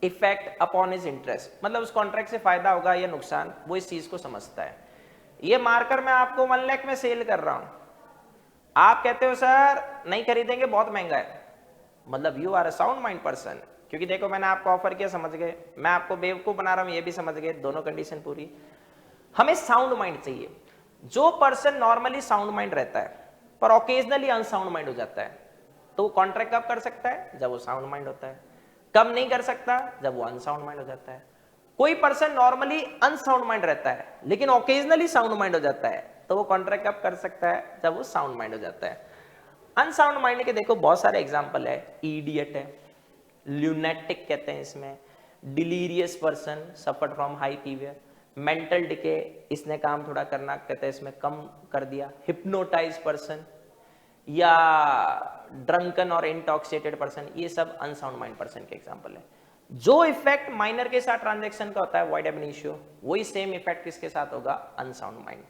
इफेक्ट अपॉन हिज इंटरेस्ट, मतलब उस कॉन्ट्रैक्ट से फायदा होगा या नुकसान, वो इस चीज को समझता है। ये मार्कर मैं आपको 1 लाख में सेल कर रहा हूं, आप कहते हो सर नहीं खरीदेंगे बहुत महंगा है, मतलब you are a sound mind person, क्योंकि देखो मैंने आपको ऑफर किया, समझ गए, मैं आपको बेवकूफ बना रहा हूं ये भी समझ गए, दोनों कंडीशन पूरी। हमें साउंड माइंड चाहिए। जो पर्सन नॉर्मली साउंड माइंड रहता है पर ओकेजनली अनसाउंड माइंड हो जाता है, तो वो कॉन्ट्रैक्ट कब कर सकता है? जब वो साउंड माइंड होता है। कब नहीं कर सकता? जब वो अनसाउंड माइंड हो जाता है। कोई पर्सन नॉर्मली अनसाउंड माइंड रहता है लेकिन ओकेजनली साउंड माइंड हो जाता है, तो वो कॉन्ट्रैक्ट कब कर सकता है? जब वो साउंड माइंड हो जाता है। अनसाउंड माइंड के देखो बहुत सारे एग्जांपल है, इडियट है, ल्यूनेटिक कहते हैं इसमें, delirious person suffered from high fever, mental decay, इसने काम थोड़ा करना कहते हैं इसमें कम कर दिया, हिप्नोटाइज पर्सन या ड्रंकन और इंटॉक्सिकेटेड पर्सन, ये सब अनसाउंड माइंड पर्सन के एग्जांपल है। जो इफेक्ट माइनर के साथ ट्रांजैक्शन का होता है वॉइड एब इनिशियो, वही सेम इफेक्ट किसके साथ होगा, unsound mind.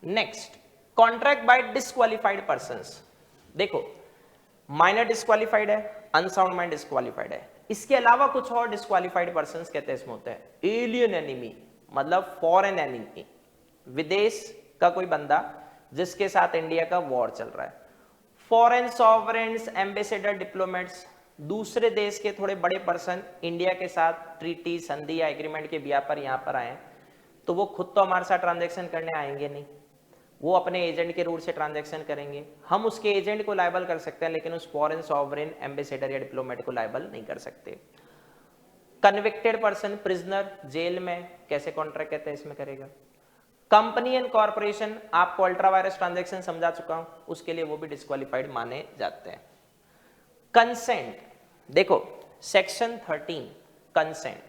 Next, contract by disqualified persons. देखो माइनर डिस्क्वालिफाइड है, अनसाउंड माइंड डिस्क्वालिफाइड है, इसके अलावा कुछ और डिस्क्वालिफाइड पर्संस कहते हैं इसमें होते हैं एलियन एनिमी, मतलब फॉरेन एनिमी, विदेश का कोई बंदा जिसके साथ इंडिया का वॉर चल रहा है, फॉरेन सॉवरेन्स, एम्बेसडर, डिप्लोमेट्स, दूसरे देश के थोड़े बड़े पर्सन इंडिया के साथ ट्रीटी, संधि या एग्रीमेंट के बिया पर यहां पर आए, तो वो खुद तो हमारे साथ ट्रांजैक्शन करने आएंगे नहीं, वो अपने एजेंट के रूट से ट्रांजैक्शन करेंगे, हम उसके एजेंट को लायबल कर सकते हैं लेकिन उस फॉरेन सॉवरेन, एम्बेसडर या डिप्लोमेट को लायबल नहीं कर सकते। कन्विक्टेड पर्सन, प्रिजनर, जेल में, कैसे कॉन्ट्रैक्ट कहते हैं इसमें करेगा। कंपनी एंड कॉर्पोरेशन, आपको अल्ट्रा वायरस ट्रांजैक्शन समझा चुका हूं, उसके लिए वो भी डिस्क्वालिफाइड माने जाते हैं। कंसेंट, देखो section 13 consent,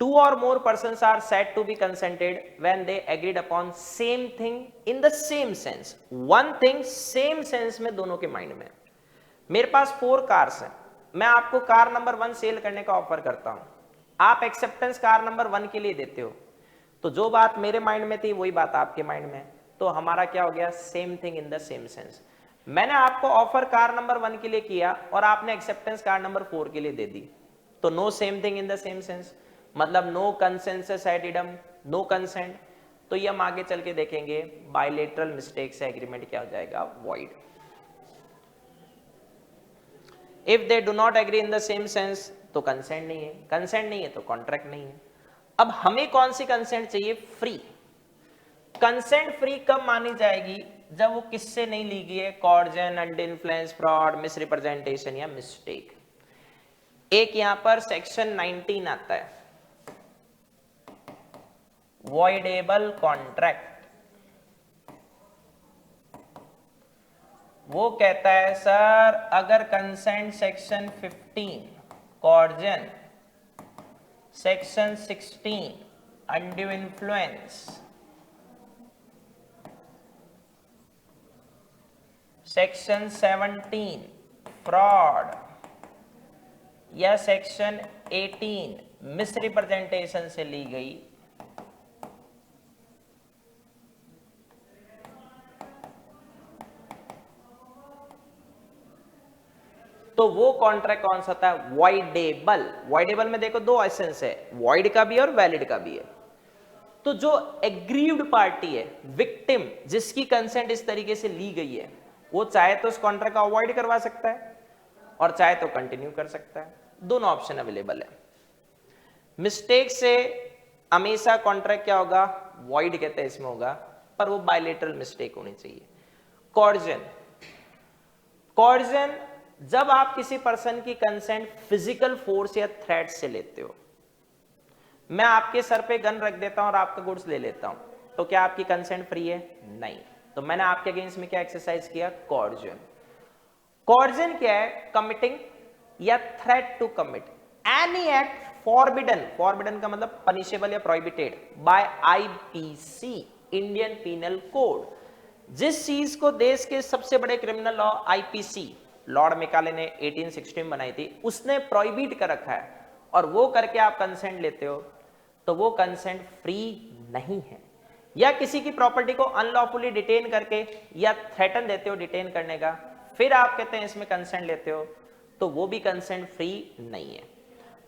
two or more persons are said to be consented when they agreed upon same thing in the same sense, one thing same sense में दोनों के माइंड में। मेरे पास 4 कार्स हैं, मैं आपको कार नंबर 1 सेल करने का ऑफर करता हूं, आप एक्सेप्टेंस कार नंबर 1 के लिए देते हो, तो जो बात मेरे माइंड में थी वही बात आपके माइंड में, तो हमारा क्या हो गया, same thing in the same sense. मैंने आपको ऑफर कार नंबर 1 के लिए किया और आपने एक्सेप्टेंस कार नंबर 4 के लिए दे दी, तो no same thing in the same sense, मतलब no consensus ad idem, no consent, तो ये हम आगे चल के देखेंगे बायलेटरल मिस्टेक से एग्रीमेंट क्या हो जाएगा, void. If they do not agree in the same sense तो कंसेंट नहीं है, कंसेंट नहीं है तो कॉन्ट्रैक्ट नहीं है। अब हमें कौन सी कंसेंट चाहिए, फ्री। कंसेंट फ्री कब मानी जाएगी, जब वो किससे नहीं ली गई है, कॉर्जन, अंडर इन्फ्लुएंस, फ्रॉड, मिसरिप्रेजेंटेशन या मिस्टेक। एक यहां पर सेक्शन 19 आता है, वॉइडेबल कॉन्ट्रैक्ट, वो कहता है सर अगर consent section 15, coercion section 16, undue influence, section 17 fraud या सेक्शन 18 मिसरिप्रेजेंटेशन से ली गई, तो वो कॉन्ट्रैक्ट कौन सा होता है, वॉइडेबल। वॉइडेबल में देखो 2 एसेंस है, वॉइड का भी है और वैलिड का भी है। तो जो एग्रीव्ड पार्टी है, विक्टिम, जिसकी कंसेंट इस तरीके से ली गई है, वो चाहे तो उस कॉन्ट्रैक्ट को अवॉइड करवा सकता है और चाहे तो कंटिन्यू कर सकता है, दोनों ऑप्शन अवेलेबल है। मिस्टेक से हमेशा कॉन्ट्रैक्ट क्या होगा, वॉइड कहते हैं इसमें होगा, पर वो बायलेटरल मिस्टेक होनी चाहिए। कॉर्जन, कॉर्जन जब आप किसी पर्सन की कंसेंट फिजिकल फोर्स या थ्रेट से लेते हो, मैं आपके सर पे गन रख देता हूं और आपका गुड्स ले लेता हूं, तो क्या आपकी कंसेंट फ्री है, नहीं, तो मैंने आपके अगेंस्ट में क्या एक्सरसाइज किया, कॉर्जन। कॉर्जन क्या है, कमिटिंग या threat to commit any act forbidden, forbidden का मतलब पनिशेबल या prohibited by IPC, Indian Penal Code. जिस चीज को देश के सबसे बड़े criminal law IPC, Lord Macaulay ने 1816 बनाई थी, उसने प्रोहिबिट कर रखा है, और वो करके आप कंसेंट लेते हो, तो वो कंसेंट फ्री नहीं है। या किसी की प्रॉपर्टी को अनलॉफुली डिटेन करके या थ्रेटन देते हो डिटेन करने का, फिर आप कहते हैं इसमें कंसेंट लेते हो, तो वो भी कंसेंट फ्री नहीं है।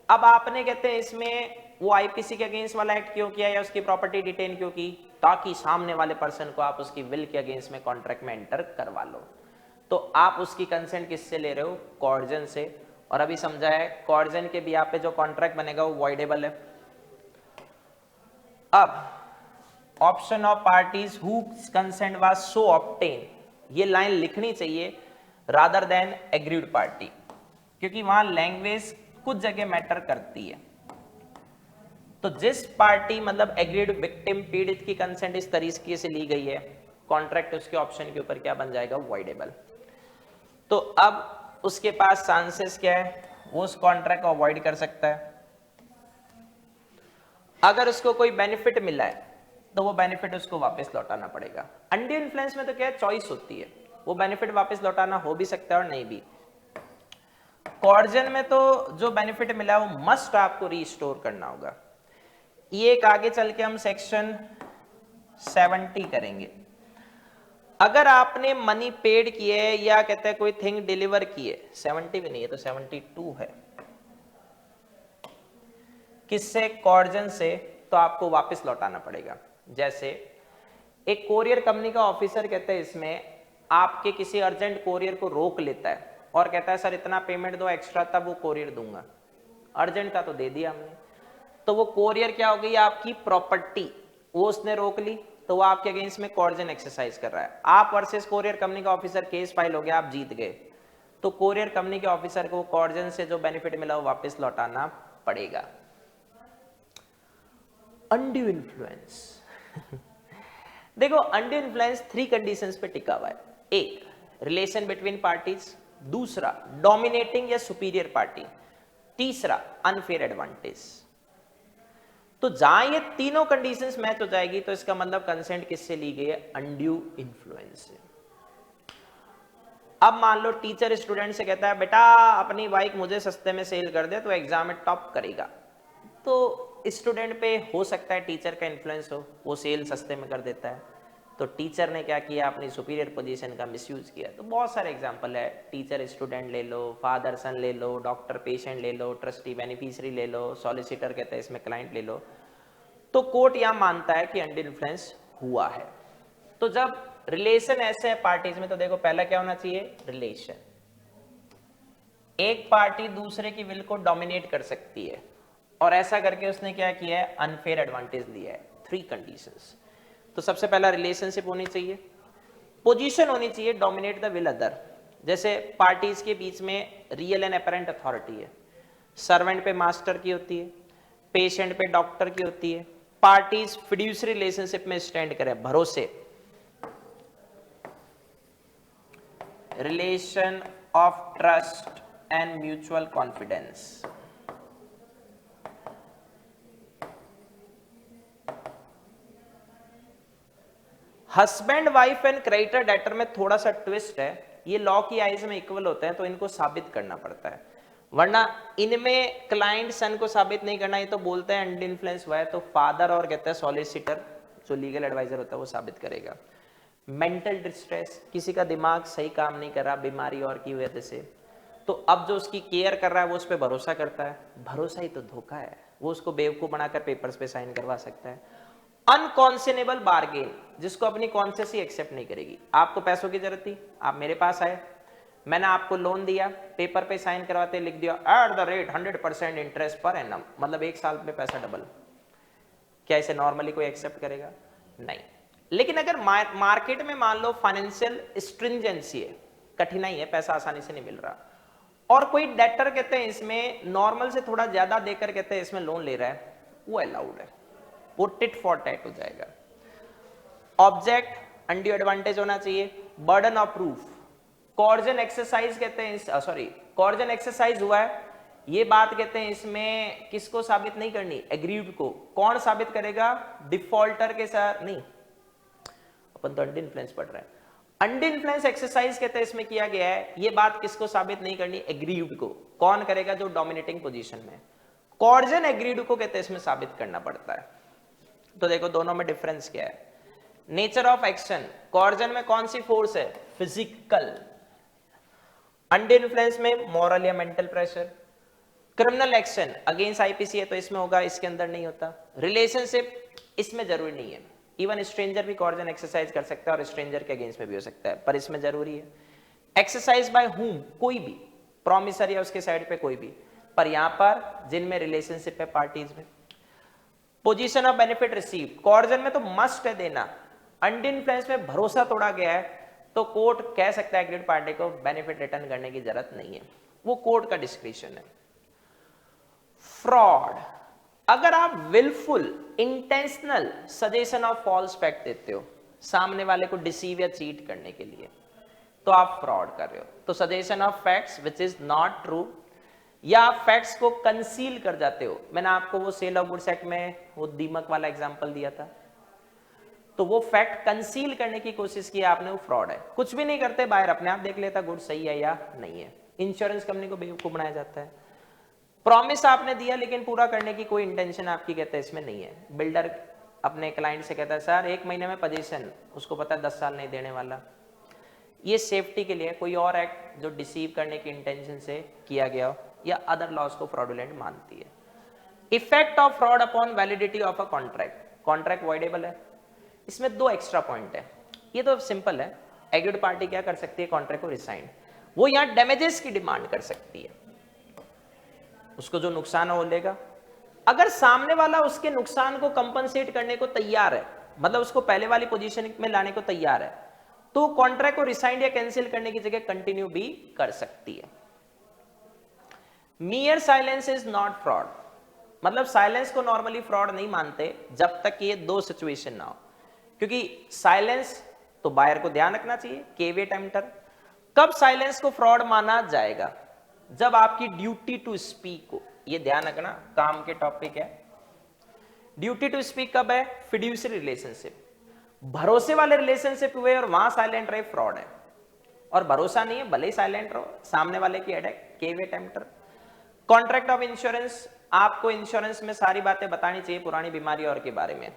अब आपने कहते हैं इसमें वो आईपीसी के अगेंस्ट वाला एक्ट क्यों किया या उसकी प्रॉपर्टी डिटेन क्यों की, ताकि सामने वाले पर्सन को आप उसकी विल के अगेंस्ट में कॉन्ट्रैक्ट में एंटर करवा लो, तो आप उसकी कंसेंट किससे ले रहे हो, कॉर्जन से। और अभी समझा है कॉर्जन के बिहाफ पे जो कॉन्ट्रैक्ट बनेगा वो वॉइडेबल है। अब option of parties who consent was so obtain, ये लाइन लिखनी चाहिए रादर देन एग्रीड पार्टी, क्योंकि वहां लैंग्वेज कुछ जगह मैटर करती है। तो जिस पार्टी मतलब एग्रीड विक्टिम, पीड़ित की कंसेंट इस तरीके से ली गई है, कॉन्ट्रैक्ट उसके ऑप्शन के ऊपर क्या बन जाएगा, वॉइडेबल। तो अब उसके पास चांसेस क्या है, वो उस कॉन्ट्रैक्ट को अवॉइड कर सकता है। अगर उसको कोई बेनिफिट मिला है तो वो बेनिफिट उसको वापस लौटाना पड़ेगा। अंडर इन्फ्लुएंस में तो क्या चॉइस होती है, वो बेनिफिट वापस लौटाना हो भी सकता है और नहीं भी। कॉर्जन में तो जो बेनिफिट मिला वो मस्ट आपको रीस्टोर करना होगा। ये एक आगे चल के हम सेक्शन 70 करेंगे। अगर आपने मनी पेड किए या कहते हैं कोई थिंग डिलीवर किए, 70 भी नहीं है तो 72 है, किससे, कॉर्जन से, तो आपको वापस लौटाना पड़ेगा। जैसे एक कोरियर कंपनी का ऑफिसर कहते हैं इसमें आपके किसी अर्जेंट कोरियर को रोक लेता है और कहता है सर इतना पेमेंट दो एक्स्ट्रा तब वो कोरियर दूंगा। अर्जेंट था तो दे दिया हमने, तो वो कोरियर क्या हो गई, आपकी प्रॉपर्टी, वो उसने रोक ली तो वो आपके अगेंस्ट में कॉर्जन एक्सरसाइज कर रहा है। आप वर्सेस कोरियर कंपनी का ऑफिसर, केस फाइल हो गया, आप जीत गए, तो कोरियर कंपनी के ऑफिसर को कॉर्जन से जो बेनिफिट मिला वो वापस लौटाना पड़ेगा। अनड्यू इन्फ्लुएंस देखो अनड्यू इन्फ्लुएंस 3 कंडीशंस पे टिका हुआ है। एक, रिलेशन बिटवीन पार्टीज, दूसरा डोमिनेटिंग या सुपीरियर पार्टी, तीसरा अनफेयर एडवांटेज। तो जहां ये तीनों कंडीशंस मैच हो जाएगी तो इसका मतलब कंसेंट किससे ली गई है, अनड्यू इन्फ्लुएंस से। अब मान लो टीचर स्टूडेंट से कहता है बेटा अपनी बाइक मुझे सस्ते में सेल कर दे तो एग्जाम में टॉप करेगा, तो स्टूडेंट पे हो सकता है टीचर का इन्फ्लुएंस हो, वो सेल सस्ते में कर देता है, तो टीचर ने क्या किया, अपनी सुपीरियर पोजीशन का मिसयूज किया। तो बहुत सारे एग्जांपल है, टीचर स्टूडेंट ले लो, फादर सन ले लो, डॉक्टर पेशेंट ले लो, ट्रस्टी बेनिफिशियरी ले लो, सॉलिसिटर कहते हैं इसमें क्लाइंट ले लो। तो कोर्ट यहां मानता है कि अनड्यू इन्फ्लुएंस हुआ है। तो जब रिलेशन ऐसे है पार्टीज में, तो देखो पहला क्या होना चाहिए, रिलेशन, एक पार्टी दूसरे की विल को डोमिनेट कर सकती है और ऐसा करके उसने क्या किया है, अनफेयर एडवांटेज लिया है। 3 कंडीशंस। तो सबसे पहला रिलेशनशिप होनी चाहिए, पोजीशन होनी चाहिए, डोमिनेट द विल अदर। जैसे पार्टीज के बीच में रियल एंड अपेरेंट अथॉरिटी है, सर्वेंट पे मास्टर की होती है, पेशेंट पे डॉक्टर की होती है। पार्टीज फिड्यूसरी रिलेशनशिप में स्टैंड करें, भरोसे, relation of trust and mutual confidence. Husband wife and creditor debtor में थोड़ा सा ट्विस्ट है, ये लॉ की आइज में इक्वल होते हैं तो इनको साबित करना पड़ता है, वरना इनमें क्लाइंट सन को साबित नहीं करना, ये तो बोलते हैं अनड्यू इन्फ्लुएंस हुआ है तो फादर और कहते हैं सॉलिसिटर जो लीगल एडवाइजर होता है वो साबित करेगा। मेंटल डिस्ट्रेस, किसी का दिमाग सही काम नहीं कर रहा बीमारी और की वजह से, तो अब जो उसकी केयर कर रहा है वो उस पर भरोसा करता है, भरोसा ही तो धोखा है, वो उसको बेवकूफ बनाकर पेपर्स पे साइन करवा सकता है। अनकॉन्सेनेबल बार्गेन, जिसको अपनी कॉन्शियस ही एक्सेप्ट नहीं करेगी। आपको पैसों की जरूरत थी, आप मेरे पास आए, मैंने आपको लोन दिया, पेपर पे साइन करवाते लिख दिया at the rate 100% interest per annum, मतलब 1 साल में पैसा डबल। क्या इसे नॉर्मली कोई एक्सेप्ट करेगा? नहीं। लेकिन अगर मार्केट में मान लो फाइनेंशियल स्ट्रिंजेंसी है, कठिनाई है, पैसा आसानी से नहीं मिल रहा, और कोई डेटर कहते हैं इसमें नॉर्मल से थोड़ा ज्यादा देकर कहते हैं इसमें लोन ले रहा है, वो अलाउड है, वो टिट फॉर टैट हो जाएगा। ऑब्जेक्ट अनड्यू एडवांटेज होना चाहिए, बर्डन ऑफ प्रूफ, कॉर्जन एक्सरसाइज कहते हैं, सॉरी कॉर्जन एक्सरसाइज हुआ है, ये बात कहते हैं इसमें किसको साबित नहीं करनी, एग्रीड को। कौन साबित करेगा? डिफॉल्टर के साथ नहीं, अपन तो अनड्यू इन्फ्लुएंस पढ़ रहे हैं। अनड्यू इन्फ्लुएंस एक्सरसाइज कहते हैं इसमें किया गया है, ये बात किसको साबित नहीं करनी, एग्रीड को। कौन करेगा? जो डोमिनेटिंग पोजीशन में। कॉर्जन एग्रीड को कहते हैं इसमें साबित करना पड़ता है। तो देखो दोनों में डिफरेंस क्या है। नेचर ऑफ एक्शन, कॉर्जन में कौन सी फोर्स है? फिजिकल। अनड्यू इन्फ्लुएंस में मॉरल या mental pressure. Criminal action against IPC है तो इसमें होगा, इसके अंदर नहीं होता। रिलेशनशिप इसमें जरूरी नहीं है, इवन स्ट्रेंजर भी कॉर्जन एक्सरसाइज कर सकता है और स्ट्रेंजर के अगेंस्ट में भी हो सकता है, पर इसमें जरूरी है। एक्सरसाइज बाय हुम, कोई भी, प्रॉमिसर या उसके साइड पे कोई भी, पर यहां पर जिनमें रिलेशनशिप है पार्टीज में। पोजीशन ऑफ बेनिफिट रिसीव, कॉर्जन में तो मस्ट है देना, अनड्यू इन्फ्लुएंस में भरोसा तोड़ा गया है तो कोर्ट कह सकता है एग्रीड पार्टी को बेनिफिट रिटर्न करने की जरूरत नहीं है, वो कोर्ट का डिस्क्रिप्शन है। फ्रॉड, अगर आप wilful intentional suggestion of false fact देते हो सामने वाले को डिसीव या चीट करने के लिए, तो आप फ्रॉड कर रहे हो। तो suggestion of facts which is not true, या आप फैक्ट्स को कंसील कर जाते हो। मैंने आपको वो सेल ऑफ गुड्स एक्ट में वो दीमक वाला एग्जांपल दिया था, तो वो फैक्ट कंसील करने की कोशिश की आपने, वो फ्रॉड है। कुछ भी नहीं करते बाहर, अपने आप देख लेता गुड सही है या नहीं है, इंश्योरेंस कंपनी को बेवकूफ बनाया जाता है। प्रॉमिस आपने दिया लेकिन पूरा करने की कोई इंटेंशन आपकी कहते हैं इसमें नहीं है। बिल्डर अपने क्लाइंट से कहता है सर 1 महीने में पोजीशन, उसको पता है 10 साल नहीं देने वाला। ये सेफ्टी के लिए कोई और एक्ट जो डिसीव करने की इंटेंशन से किया गया हो या अदर लॉस को फ्रॉडुलेंट मानती है। Effect of fraud upon validity of a contract, contract voidable है। इसमें 2 एक्स्ट्रा पॉइंट है, ये तो सिंपल है। एग्रीड पार्टी क्या कर सकती है, कॉन्ट्रैक्ट को रिसाइंड, वो यहां डैमेजेस की डिमांड कर सकती है, उसको जो नुकसान है वो लेगा। अगर सामने वाला उसके नुकसान को कंपनसेट करने को तैयार है, मतलब उसको पहले वाली पोजीशन में लाने को तैयार है, तो कॉन्ट्रैक्ट को रिसाइंड या कैंसिल करने की जगह कंटिन्यू भी कर सकती है। मियर साइलेंस इज नॉट फ्रॉड, मतलब साइलेंस को नॉर्मली फ्रॉड नहीं मानते जब तक ये 2 सिचुएशन ना हो, क्योंकि साइलेंस तो बायर को ध्यान रखना चाहिए, केविएट एम्प्टर। कब साइलेंस को फ्रॉड माना जाएगा, जब आपकी ड्यूटी टू स्पीक हो, ये ध्यान रखना, काम के टॉपिक है। ड्यूटी टू स्पीक कब है, फिड्यूसरी रिलेशनशिप, भरोसे वाले रिलेशनशिप हुए और वहां साइलेंट रहे, फ्रॉड है। और भरोसा नहीं है भले ही साइलेंट रहो, सामने वाले की attack, caveat emptor. Contract of insurance, आपको इंश्योरेंस में सारी बातें बतानी चाहिए पुरानी बीमारी और के बारे में।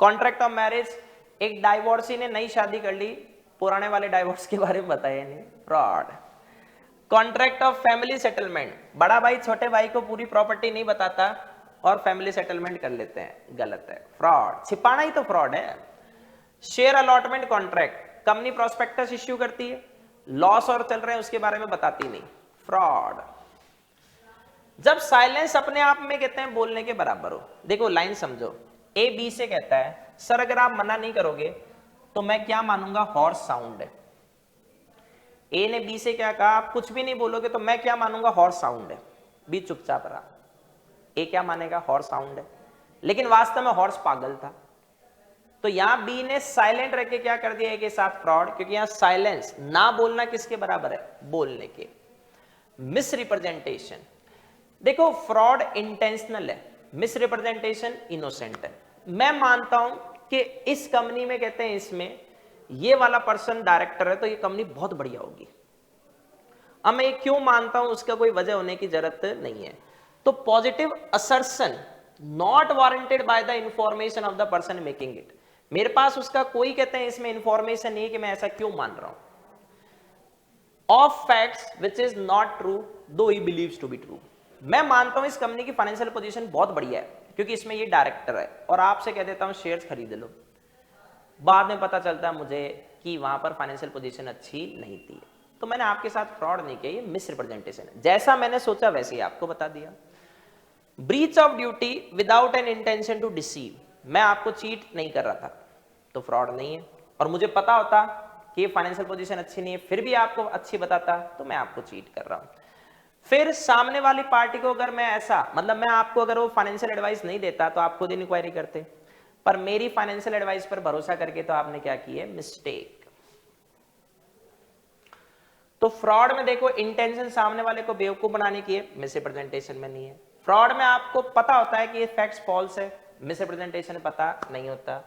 कॉन्ट्रैक्ट ऑफ मैरिज, एक डाइवोर्सी ने नई शादी कर ली, पुराने वाले डाइवोर्स के बारे में बताया नहीं, fraud. Contract of family settlement, बड़ा भाई छोटे भाई को पूरी प्रॉपर्टी नहीं बताता और फैमिली सेटलमेंट कर लेते हैं, गलत है, फ्रॉड, छिपाना ही तो फ्रॉड है। Share allotment contract, company prospectus issue करती है, लॉस और चल रहे हैं उसके बारे में बताती नहीं, फ्रॉड। जब साइलेंस अपने आप में कहते हैं बोलने के बराबर हो, देखो लाइन समझो, ए बी से कहता है सर अगर आप मना नहीं करोगे तो मैं क्या मानूंगा, हॉर्स साउंड है। ए ने बी से क्या कहा, आप कुछ भी नहीं बोलोगे तो मैं क्या मानूंगा, हॉर्स साउंड है। बी चुपचाप रहा, ए क्या मानेगा, हॉर्स साउंड है, लेकिन वास्तव में हॉर्स पागल था। तो यहां बी ने साइलेंट रह के क्या कर दिया, ए के साथ फ्रॉड, क्योंकि यहां साइलेंस ना बोलना किसके बराबर है, बोलने के। मिस रिप्रेजेंटेशन, देखो फ्रॉड इंटेंशनल है, मिस रिप्रेजेंटेशन इनोसेंट है। मैं मानता हूं कि इस कंपनी में कहते हैं इसमें ये वाला पर्सन डायरेक्टर है तो ये कंपनी बहुत बढ़िया होगी। अब मैं ये क्यों मानता हूं, उसका कोई वजह होने की जरूरत नहीं है। तो positive assertion not warranted by the information of the person making it, मेरे पास उसका कोई कहते हैं इसमें इंफॉर्मेशन नहीं है कि मैं ऐसा क्यों मान रहा हूं। Of facts which is not true though he believes to be true, मैं मानता हूं इस कंपनी की फाइनेंशियल पोजीशन बहुत बढ़िया है क्योंकि इसमें ये डायरेक्टर है, और आपसे कह देता हूं शेयर्स खरीद लो, बाद में पता चलता है मुझे कि वहां पर फाइनेंशियल पोजीशन अच्छी नहीं थी, तो मैंने आपके साथ फ्रॉड नहीं किया, ये मिस रिप्रेजेंटेशन है, जैसा मैंने सोचा वैसे ही आपको बता दिया। Breach of duty without an intention to deceive, मैं आपको चीट नहीं कर रहा था तो फ्रॉड नहीं है, और मुझे पता होता कि फाइनेंशियल पोजीशन अच्छी नहीं है फिर भी आपको अच्छी बताता तो मैं आपको चीट कर रहा हूं। फिर सामने वाली पार्टी को अगर मैं ऐसा, मतलब मैं आपको अगर वो फाइनेंशियल एडवाइस नहीं देता तो आप खुद इंक्वायरी करते, पर मेरी फाइनेंशियल एडवाइस पर भरोसा करके तो आपने क्या किया, मिस्टेक। तो फ्रॉड में देखो इंटेंशन सामने वाले को बेवकूफ बनाने की है, मिसरिप्रेजेंटेशन में नहीं है। फ्रॉड में आपको पता होता है कि ये फैक्ट्स फॉल्स है, मिसरिप्रेजेंटेशन पता नहीं होता।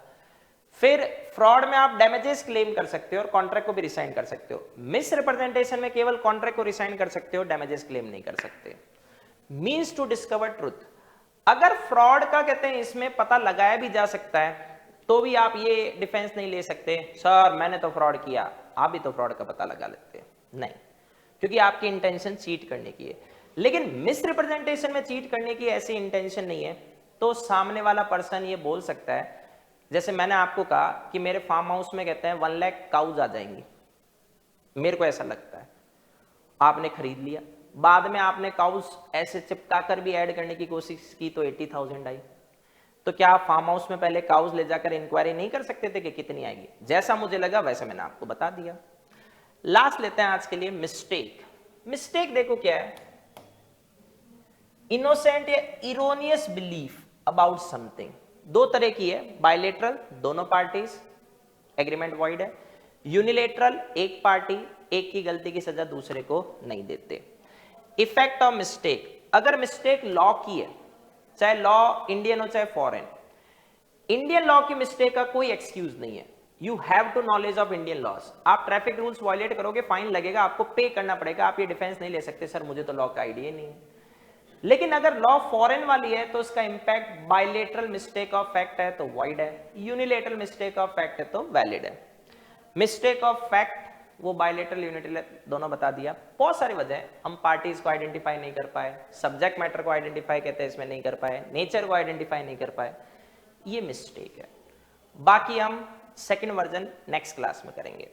फिर फ्रॉड में आप डैमेजेस क्लेम कर सकते हो और कॉन्ट्रैक्ट को भी रिसाइन कर सकते हो, मिस रिप्रेजेंटेशन में केवल कॉन्ट्रैक्ट को रिसाइन कर सकते हो, डैमेजेस क्लेम नहीं कर सकते। मींस टू डिस्कवर ट्रुथ, अगर फ्रॉड का कहते हैं इसमें पता लगाया भी जा सकता है तो भी आप ये डिफेंस नहीं ले सकते सर मैंने तो फ्रॉड किया, आप भी तो फ्रॉड का पता लगा लेते, नहीं, क्योंकि आपकी इंटेंशन चीट करने की है। लेकिन मिस रिप्रेजेंटेशन में चीट करने की ऐसी इंटेंशन नहीं है, तो सामने वाला पर्सन ये बोल सकता है, जैसे मैंने आपको कहा कि मेरे फार्म हाउस में कहते हैं 1 लाख काउज आ जाएंगी, मेरे को ऐसा लगता है, आपने खरीद लिया, बाद में आपने काउज ऐसे चिपका कर भी ऐड करने की कोशिश की तो 80,000 आई, तो क्या आप फार्म हाउस में पहले काउज ले जाकर इंक्वायरी नहीं कर सकते थे कि कितनी आएगी, जैसा मुझे लगा वैसा मैंने आपको बता दिया। लास्ट लेते हैं आज के लिए मिस्टेक। मिस्टेक देखो क्या है, इनोसेंट या इरोनियस बिलीफ अबाउट समथिंग, 2 तरह की है, बायलेटरल दोनों पार्टीज एग्रीमेंट वॉइड है, यूनिलेटरल एक पार्टी एक की गलती की सजा दूसरे को नहीं देते। इफेक्ट ऑफ मिस्टेक, अगर मिस्टेक लॉ की है, चाहे लॉ इंडियन हो चाहे फॉरेन, इंडियन लॉ की मिस्टेक का कोई एक्सक्यूज नहीं है, you have to knowledge of Indian laws. आप ट्रैफिक रूल्स वायलेट करोगे, फाइन लगेगा, आपको पे करना पड़ेगा, आप ये डिफेंस नहीं ले सकते सर मुझे तो लॉ का आइडिया नहीं है। लेकिन अगर लॉ फॉरेन वाली है तो उसका impact bilateral mistake of fact है तो वॉइड है, यूनिलेटरल मिस्टेक ऑफ फैक्ट है तो वैलिड है। मिस्टेक ऑफ फैक्ट वो बायलेटरल यूनिलेटरल दोनों बता दिया। बहुत सारी वजह है, हम पार्टीज को आइडेंटिफाई नहीं कर पाए, सब्जेक्ट मैटर को आइडेंटिफाई कहते हैं इसमें नहीं कर पाए, नेचर को आइडेंटिफाई नहीं कर पाए, ये मिस्टेक है। बाकी हम सेकंड वर्जन नेक्स्ट क्लास में करेंगे।